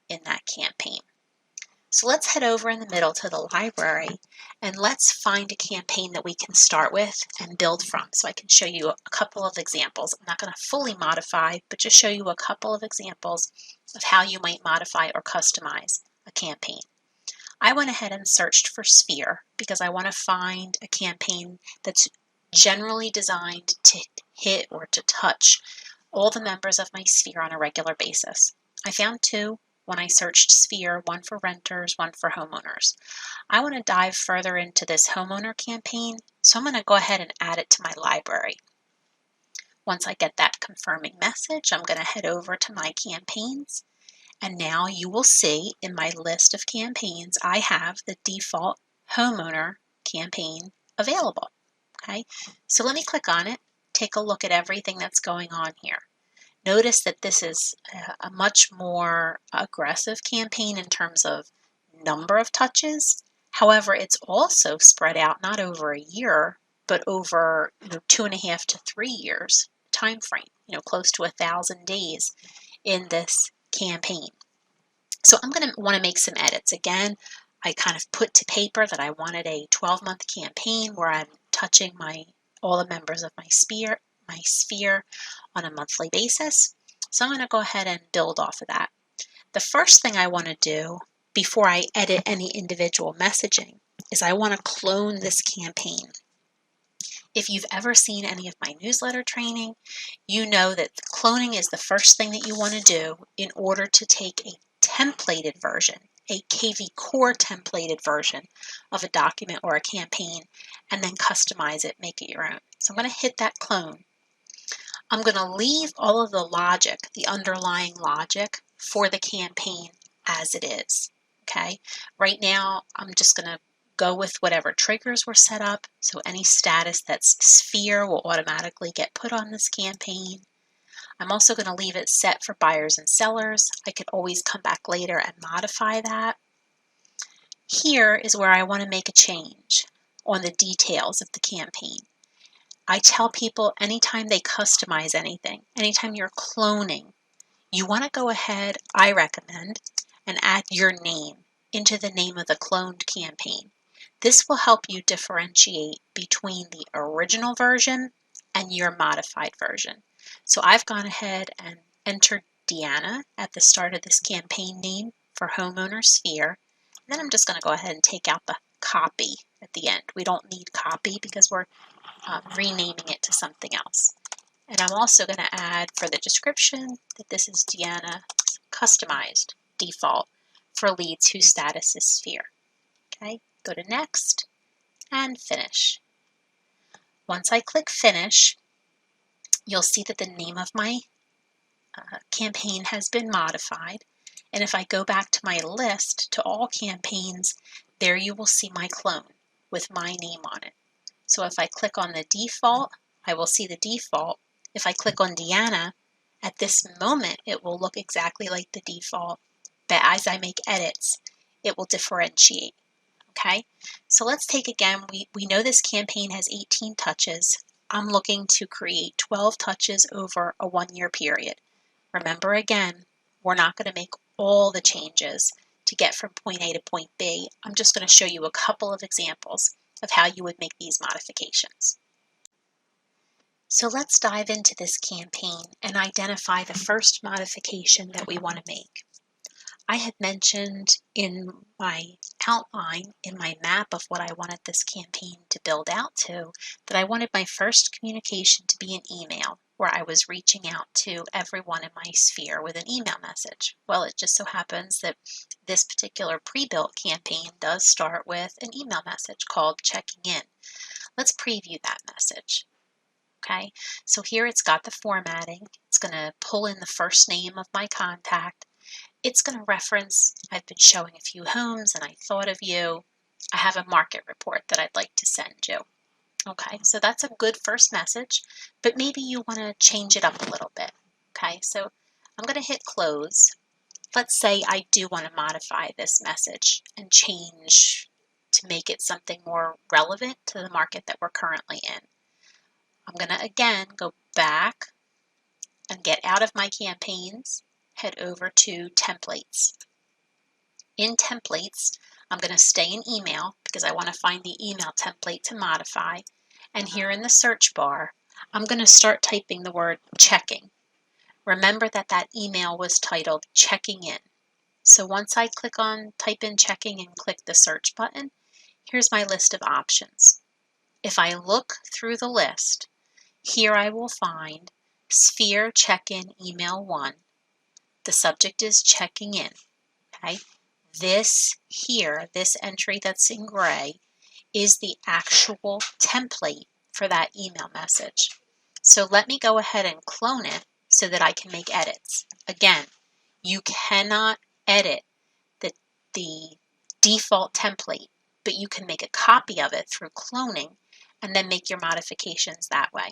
in that campaign. So let's head over in the middle to the library and let's find a campaign that we can start with and build from. So I can show you a couple of examples. I'm not going to fully modify, but just show you a couple of examples of how you might modify or customize a campaign. I went ahead and searched for Sphere because I want to find a campaign that's generally designed to hit or to touch all the members of my sphere on a regular basis. I found two. when I searched Sphere, one for renters, one for homeowners. I want to dive further into this homeowner campaign, so I'm going to go ahead and add it to my library. Once I get that confirming message, I'm going to head over to my campaigns, and now you will see in my list of campaigns, I have the default homeowner campaign available. Okay, so let me click on it, take a look at everything that's going on here. Notice that this is a much more aggressive campaign in terms of number of touches. However, it's also spread out not over a year, but over 2.5 to 3 years time frame, close to 1,000 days in this campaign. So I'm going to want to make some edits. Again, I kind of put to paper that I wanted a 12-month campaign where I'm touching all the members of my sphere on a monthly basis. So I'm going to go ahead and build off of that. The first thing I want to do before I edit any individual messaging is I want to clone this campaign. If you've ever seen any of my newsletter training, you know that cloning is the first thing that you want to do in order to take a templated version, a kvCore templated version of a document or a campaign, and then customize it, make it your own. So I'm going to hit that clone. I'm going to leave all of the logic, the underlying logic for the campaign as it is. Okay, right now I'm just going to go with whatever triggers were set up. So any status that's Sphere will automatically get put on this campaign. I'm also going to leave it set for buyers and sellers. I could always come back later and modify that. Here is where I want to make a change on the details of the campaign. I tell people anytime they customize anything, anytime you're cloning, you want to go ahead, I recommend, and add your name into the name of the cloned campaign. This will help you differentiate between the original version and your modified version. So I've gone ahead and entered Deanna at the start of this campaign name for homeowner sphere. And then I'm just going to go ahead and take out the copy at the end. We don't need copy because we're renaming it to something else. And I'm also going to add for the description that this is Deanna's customized default for leads whose status is sphere. Okay, go to next and finish. Once I click finish, you'll see that the name of my campaign has been modified. And if I go back to my list to all campaigns, there you will see my clone with my name on it. So if I click on the default, I will see the default. If I click on Deanna, at this moment, it will look exactly like the default. But as I make edits, it will differentiate. Okay, so let's take again, we know this campaign has 18 touches. I'm looking to create 12 touches over a 1-year period. Remember again, we're not going to make all the changes to get from point A to point B. I'm just going to show you a couple of examples of how you would make these modifications. So let's dive into this campaign and identify the first modification that we want to make. I had mentioned in my outline, in my map of what I wanted this campaign to build out to, that I wanted my first communication to be an email where I was reaching out to everyone in my sphere with an email message. Well, it just so happens that this particular pre-built campaign does start with an email message called checking in. Let's preview that message. Okay, so here it's got the formatting. It's going to pull in the first name of my contact. It's going to reference, I've been showing a few homes and I thought of you. I have a market report that I'd like to send you. Okay, so that's a good first message, but maybe you want to change it up a little bit. Okay, so I'm going to hit close. Let's say I do want to modify this message and change to make it something more relevant to the market that we're currently in. I'm going to again go back and get out of my campaigns, head over to templates. In templates, I'm going to stay in email because I want to find the email template to modify. And here in the search bar, I'm going to start typing the word checking. Remember that that email was titled checking in. So once I click on type in checking and click the search button, here's my list of options. If I look through the list, here I will find Sphere check-in email 1. The subject is checking in. Okay, this here, this entry that's in gray, is the actual template for that email message. So let me go ahead and clone it so that I can make edits. Again, you cannot edit the default template, but you can make a copy of it through cloning and then make your modifications that way.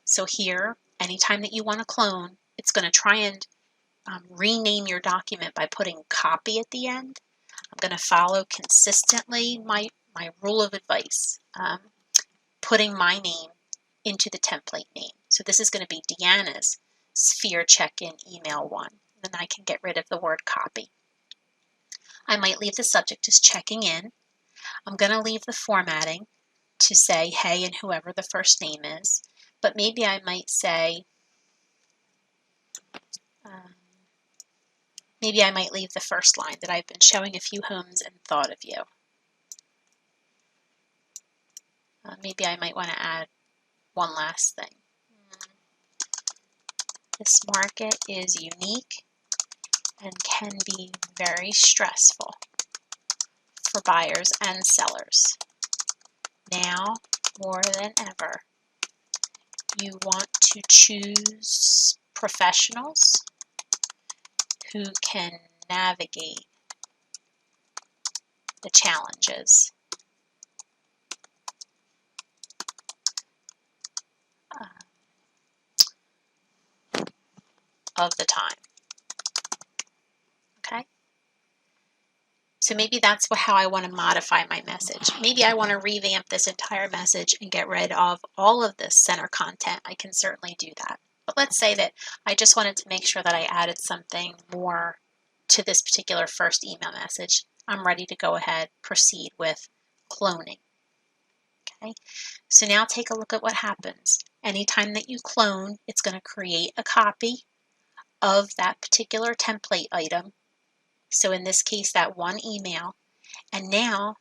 So here, anytime that you want to clone, it's going to try and rename your document by putting copy at the end. I'm going to follow consistently my rule of advice, putting my name into the template name. So this is going to be Deanna's Sphere Check-in Email 1. Then I can get rid of the word copy. I might leave the subject as checking in. I'm going to leave the formatting to say hey and whoever the first name is. But maybe I might say, maybe I might leave the first line that I've been showing a few homes and thought of you. Maybe I might want to add one last thing. This market is unique and can be very stressful for buyers and sellers. Now, more than ever, you want to choose professionals who can navigate the challenges of the time. Okay? So maybe that's how I want to modify my message. Maybe I want to revamp this entire message and get rid of all of this center content. I can certainly do that. But let's say that I just wanted to make sure that I added something more to this particular first email message. I'm ready to go ahead, proceed with cloning. Okay, so now take a look at what happens. Anytime that you clone, it's going to create a copy of that particular template item. So in this case, that one email. And now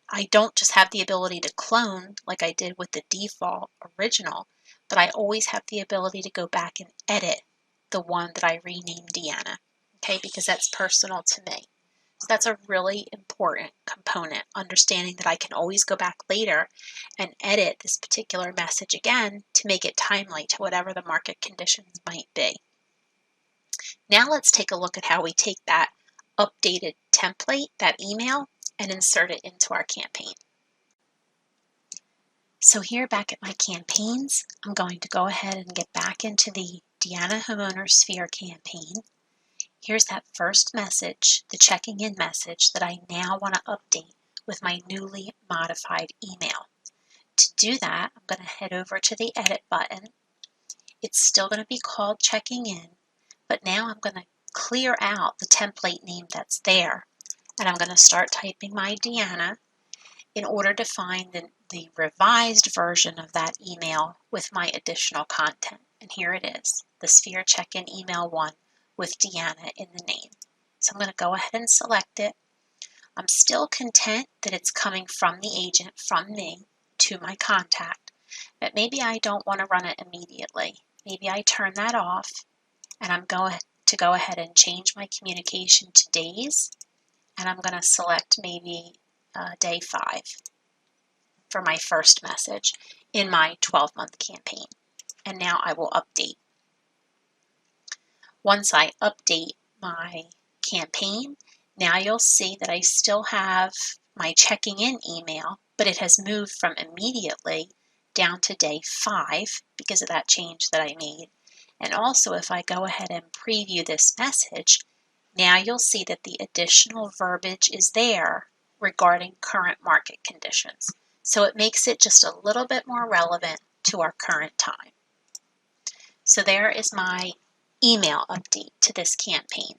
I don't just have the ability to clone like I did with the default original, but I always have the ability to go back and edit the one that I renamed Deanna, okay, because that's personal to me. So that's a really important component, understanding that I can always go back later and edit this particular message again to make it timely to whatever the market conditions might be. Now let's take a look at how we take that updated template, that email, and insert it into our campaign. So here back at my campaigns, I'm going to go ahead and get back into the Deanna Homeowner Sphere campaign. Here's that first message, the checking in message that I now want to update with my newly modified email. To do that, I'm going to head over to the edit button. It's still going to be called checking in, but now I'm going to clear out the template name that's there. And I'm going to start typing my Deanna in order to find the revised version of that email with my additional content. And here it is, the Sphere Check-in Email 1 with Deanna in the name. So I'm going to go ahead and select it. I'm still content that it's coming from the agent, from me, to my contact, but maybe I don't want to run it immediately. Maybe I turn that off, and I'm going to go ahead and change my communication to days, and I'm going to select maybe day 5 for my first message in my 12-month campaign. And now I will update. Once I update my campaign, now you'll see that I still have my checking in email, but it has moved from immediately down to day 5 because of that change that I made. And also, if I go ahead and preview this message, now you'll see that the additional verbiage is there regarding current market conditions. So it makes it just a little bit more relevant to our current time. So there is my email update to this campaign.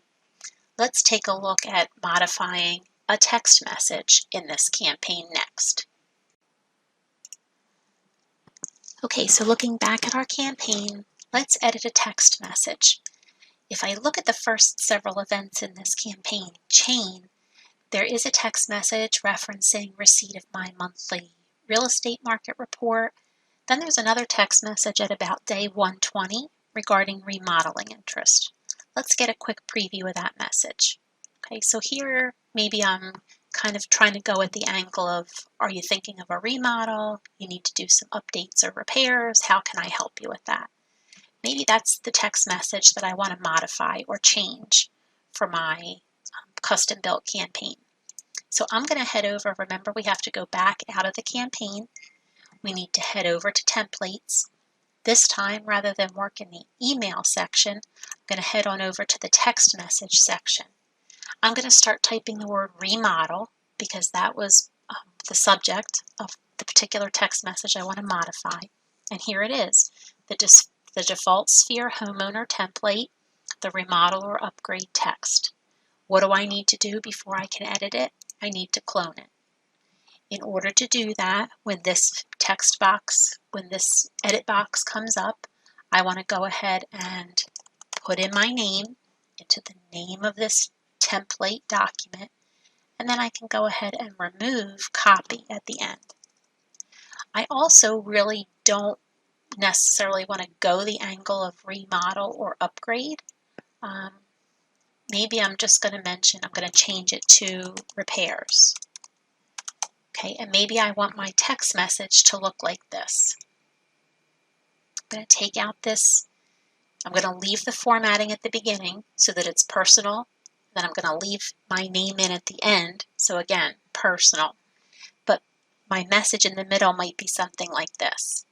Let's take a look at modifying a text message in this campaign next. Okay, so looking back at our campaign, let's edit a text message. If I look at the first several events in this campaign chain, there is a text message referencing receipt of my monthly real estate market report. Then there's another text message at about day 120 regarding remodeling interest. Let's get a quick preview of that message. Okay, so here maybe I'm kind of trying to go at the angle of, are you thinking of a remodel? You need to do some updates or repairs. How can I help you with that? Maybe that's the text message that I want to modify or change for my custom built campaign. So I'm going to head over. Remember, we have to go back out of the campaign. We need to head over to templates. This time, rather than work in the email section, I'm going to head on over to the text message section. I'm going to start typing the word remodel because that was the subject of the particular text message I want to modify. And here it is, the default sphere homeowner template, the remodel or upgrade text. What do I need to do before I can edit it? I need to clone it. In order to do that, when this text box, when this edit box comes up, I want to go ahead and put in my name into the name of this template document, and then I can go ahead and remove copy at the end. I also really don't necessarily want to go the angle of remodel or upgrade. Maybe I'm just going to mention, I'm going to change it to repairs. Okay, and maybe I want my text message to look like this. I'm going to take out this, I'm going to leave the formatting at the beginning so that it's personal. Then I'm going to leave my name in at the end. So again, personal. But my message in the middle might be something like this.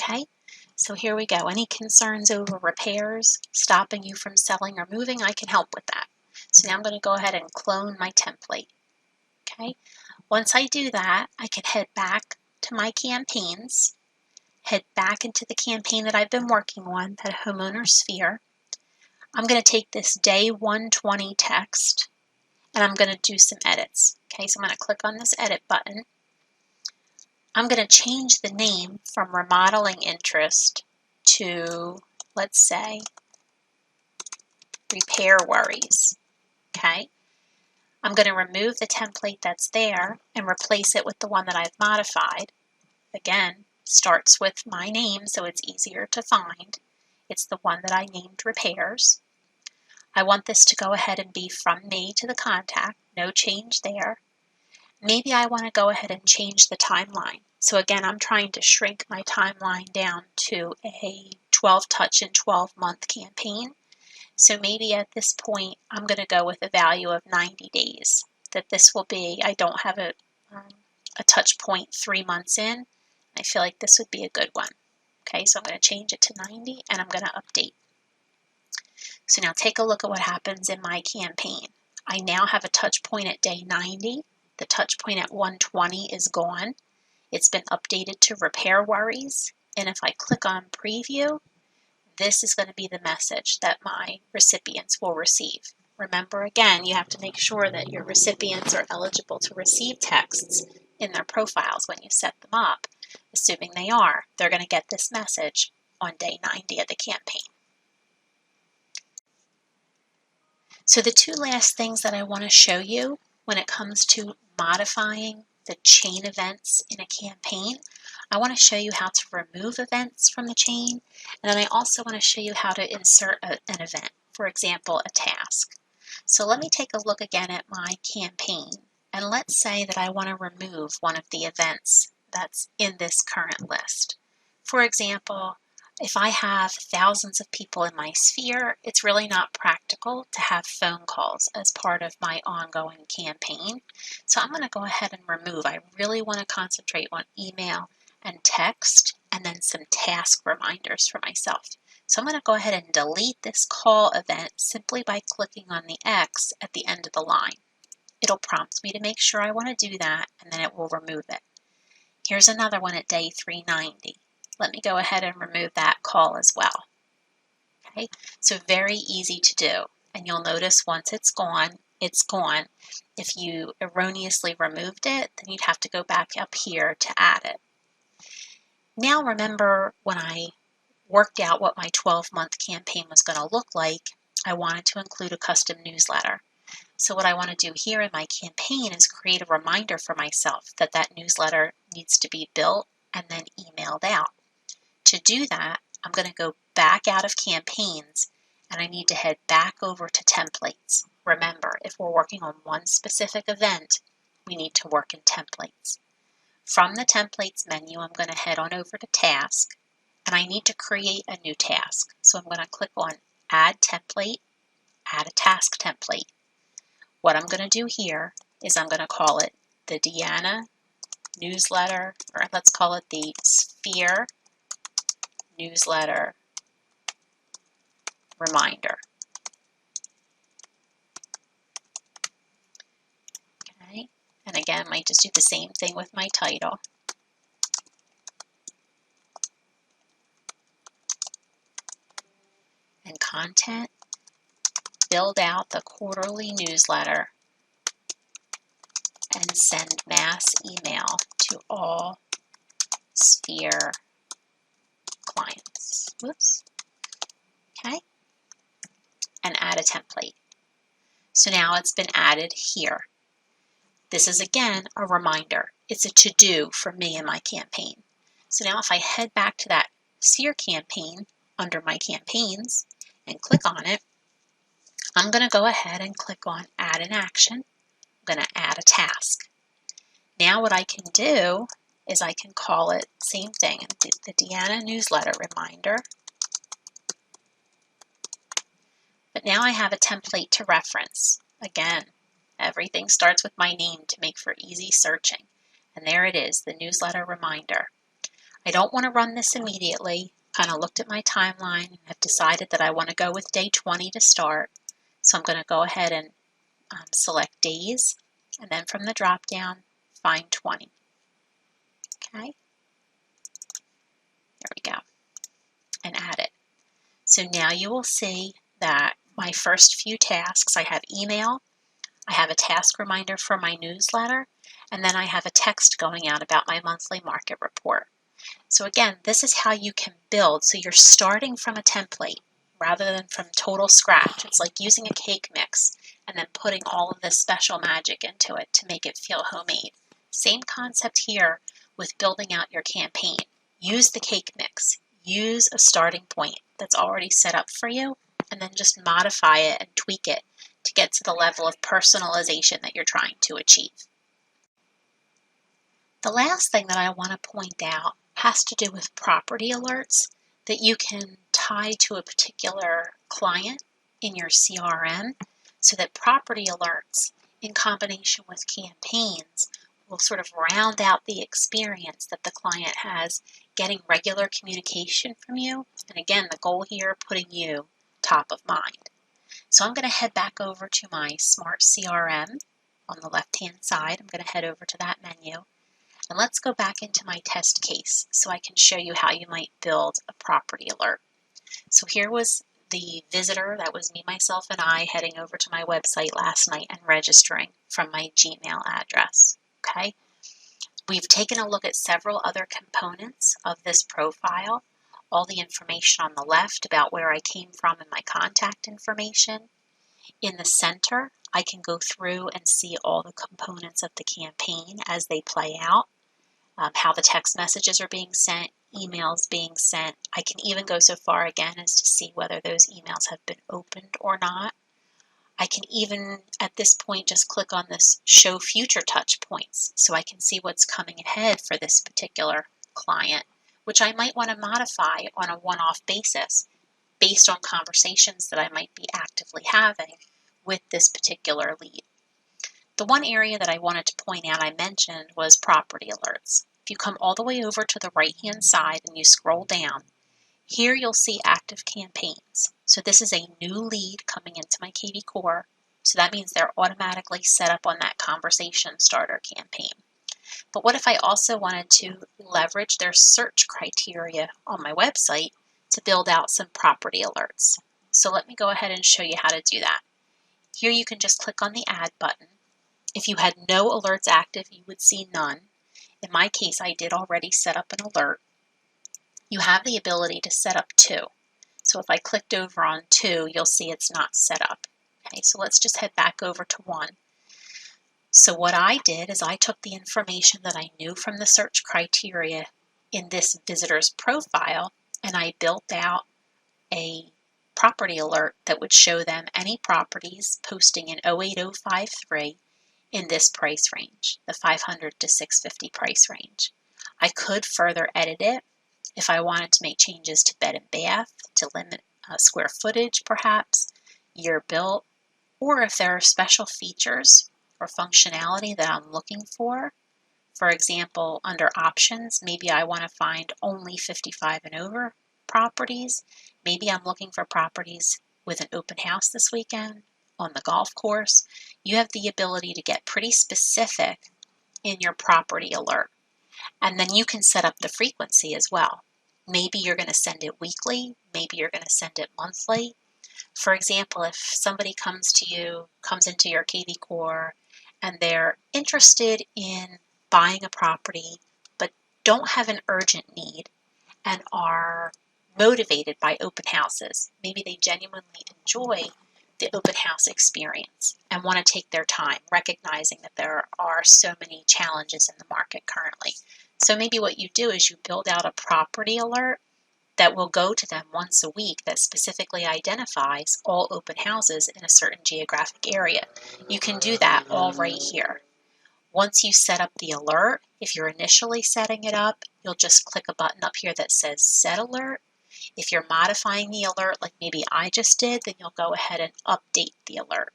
Okay, so here we go. Any concerns over repairs, stopping you from selling or moving, I can help with that. So now I'm going to go ahead and clone my template. Okay, once I do that, I can head back to my campaigns, head back into the campaign that I've been working on, that homeowner sphere. I'm going to take this day 120 text and I'm going to do some edits. Okay, so I'm going to click on this edit button. I'm going to change the name from remodeling interest to, let's say, repair worries. Okay, I'm going to remove the template that's there and replace it with the one that I've modified. Again, starts with my name so it's easier to find. It's the one that I named repairs. I want this to go ahead and be from me to the contact, no change there. Maybe I want to go ahead and change the timeline. So again, I'm trying to shrink my timeline down to a 12 touch and 12 month campaign. So maybe at this point, I'm going to go with a value of 90 days. That this will be, I don't have a touch point 3 months in. I feel like this would be a good one. Okay, so I'm going to change it to 90 and I'm going to update. So now take a look at what happens in my campaign. I now have a touch point at day 90. The touch point at 120 is gone. It's been updated to repair worries. And if I click on preview, this is going to be the message that my recipients will receive. Remember, again, you have to make sure that your recipients are eligible to receive texts in their profiles when you set them up. Assuming they are, they're going to get this message on day 90 of the campaign. So the two last things that I want to show you when it comes to modifying the chain events in a campaign, I want to show you how to remove events from the chain, and then I also want to show you how to insert an event, for example, a task. So let me take a look again at my campaign, and let's say that I want to remove one of the events that's in this current list. For example, if I have thousands of people in my sphere, it's really not practical to have phone calls as part of my ongoing campaign. So I'm going to go ahead and remove. I really want to concentrate on email and text and then some task reminders for myself. So I'm going to go ahead and delete this call event simply by clicking on the X at the end of the line. It'll prompt me to make sure I want to do that, and then it will remove it. Here's another one at day 390. Let me go ahead and remove that call as well. Okay, so very easy to do. And you'll notice once it's gone, it's gone. If you erroneously removed it, then you'd have to go back up here to add it. Now remember, when I worked out what my 12-month campaign was going to look like, I wanted to include a custom newsletter. So what I want to do here in my campaign is create a reminder for myself that that newsletter needs to be built and then emailed out. To do that, I'm going to go back out of campaigns and I need to head back over to templates. Remember, if we're working on one specific event, we need to work in templates. From the templates menu, I'm going to head on over to task and I need to create a new task. So I'm going to click on add template, add a task template. What I'm going to do here is I'm going to call it the Deanna newsletter, or let's call it the Sphere newsletter reminder. Okay, and again, I might just do the same thing with my title. And content, build out the quarterly newsletter and send mass email to all Sphere clients. Whoops. Okay, and add a template. So now it's been added here. This is again a reminder. It's a to-do for me and my campaign. So now if I head back to that Sphere campaign under my campaigns and click on it, I'm going to go ahead and click on add an action. I'm going to add a task. Now what I can do is I can call it same thing, the Deanna newsletter reminder. But now I have a template to reference. Again, everything starts with my name to make for easy searching. And there it is, the newsletter reminder. I don't want to run this immediately. Kind of looked at my timeline and have decided that I want to go with day 20 to start. So I'm going to go ahead and select days, and then from the drop down, find 20. Okay, there we go, and add it. So now you will see that my first few tasks, I have email, I have a task reminder for my newsletter, and then I have a text going out about my monthly market report. So again, this is how you can build. So you're starting from a template rather than from total scratch. It's like using a cake mix and then putting all of this special magic into it to make it feel homemade. Same concept here with building out your campaign. Use the cake mix. Use a starting point that's already set up for you, and then just modify it and tweak it to get to the level of personalization that you're trying to achieve. The last thing that I want to point out has to do with property alerts that you can tie to a particular client in your CRM, so that property alerts in combination with campaigns will sort of round out the experience that the client has getting regular communication from you. And again, the goal here, putting you top of mind. So I'm going to head back over to my Smart CRM on the left-hand side. I'm going to head over to that menu. And let's go back into my test case so I can show you how you might build a property alert. So here was the visitor, that was me, myself, and I heading over to my website last night and registering from my Gmail address. Okay, we've taken a look at several other components of this profile. All the information on the left about where I came from and my contact information. In the center, I can go through and see all the components of the campaign as they play out, how the text messages are being sent, emails being sent. I can even go so far again as to see whether those emails have been opened or not. I can even, at this point, just click on this Show Future Touch Points so I can see what's coming ahead for this particular client, which I might want to modify on a one-off basis based on conversations that I might be actively having with this particular lead. The one area that I wanted to point out I mentioned was property alerts. If you come all the way over to the right-hand side and you scroll down, here you'll see active campaigns. So this is a new lead coming into my kvCore. So that means they're automatically set up on that conversation starter campaign. But what if I also wanted to leverage their search criteria on my website to build out some property alerts? So let me go ahead and show you how to do that. Here you can just click on the Add button. If you had no alerts active, you would see none. In my case, I did already set up an alert. You have the ability to set up 2. So if I clicked over on 2, you'll see it's not set up. Okay, so let's just head back over to 1. So what I did is I took the information that I knew from the search criteria in this visitor's profile, and I built out a property alert that would show them any properties posting in 08053 in this price range, the 500 to 650 price range. I could further edit it if I wanted to make changes to bed and bath, to limit square footage perhaps, year built, or if there are special features or functionality that I'm looking for. For example, under options, maybe I want to find only 55 and over properties. Maybe I'm looking for properties with an open house this weekend on the golf course. You have the ability to get pretty specific in your property alert. And then you can set up the frequency as well. Maybe you're going to send it weekly. Maybe you're going to send it monthly. For example, if somebody comes into your kvCore, and they're interested in buying a property but don't have an urgent need and are motivated by open houses, maybe they genuinely enjoy the open house experience and want to take their time, recognizing that there are so many challenges in the market currently. So maybe what you do is you build out a property alert that will go to them once a week that specifically identifies all open houses in a certain geographic area. You can do that all right here. Once you set up the alert, if you're initially setting it up, you'll just click a button up here that says Set Alert. If you're modifying the alert, like maybe I just did, then you'll go ahead and update the alert.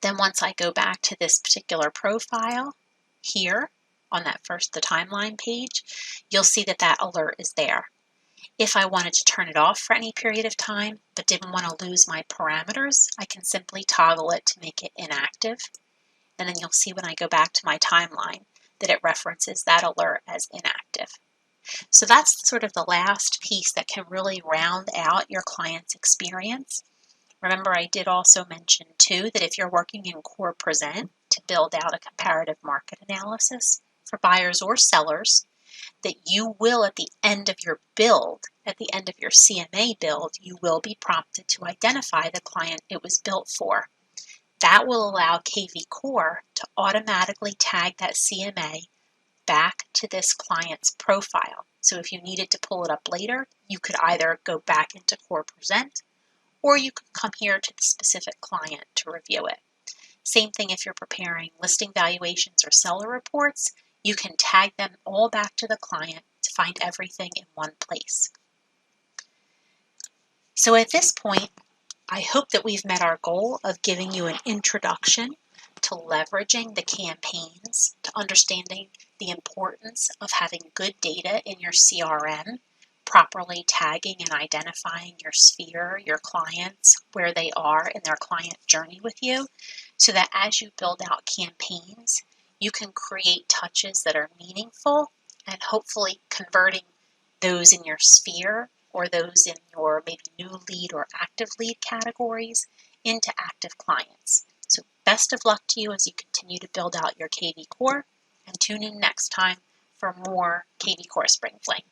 Then once I go back to this particular profile here on the timeline page, you'll see that that alert is there. If I wanted to turn it off for any period of time but didn't want to lose my parameters, I can simply toggle it to make it inactive. And then you'll see when I go back to my timeline that it references that alert as inactive. So that's sort of the last piece that can really round out your client's experience. Remember, I did also mention too that if you're working in Core Present to build out a comparative market analysis for buyers or sellers, that you will at the end of your build, at the end of your CMA build, you will be prompted to identify the client it was built for. That will allow kvCore to automatically tag that CMA back to this client's profile. So if you needed to pull it up later, you could either go back into Core Present, or you could come here to the specific client to review it. Same thing if you're preparing listing valuations or seller reports, you can tag them all back to the client to find everything in one place. So at this point, I hope that we've met our goal of giving you an introduction to leveraging the campaigns, to understanding the importance of having good data in your CRM, properly tagging and identifying your sphere, your clients, where they are in their client journey with you, so that as you build out campaigns, you can create touches that are meaningful and hopefully converting those in your sphere or those in your maybe new lead or active lead categories into active clients. So best of luck to you as you continue to build out your kvCore, and tune in next time for more kvCore Spring Fling.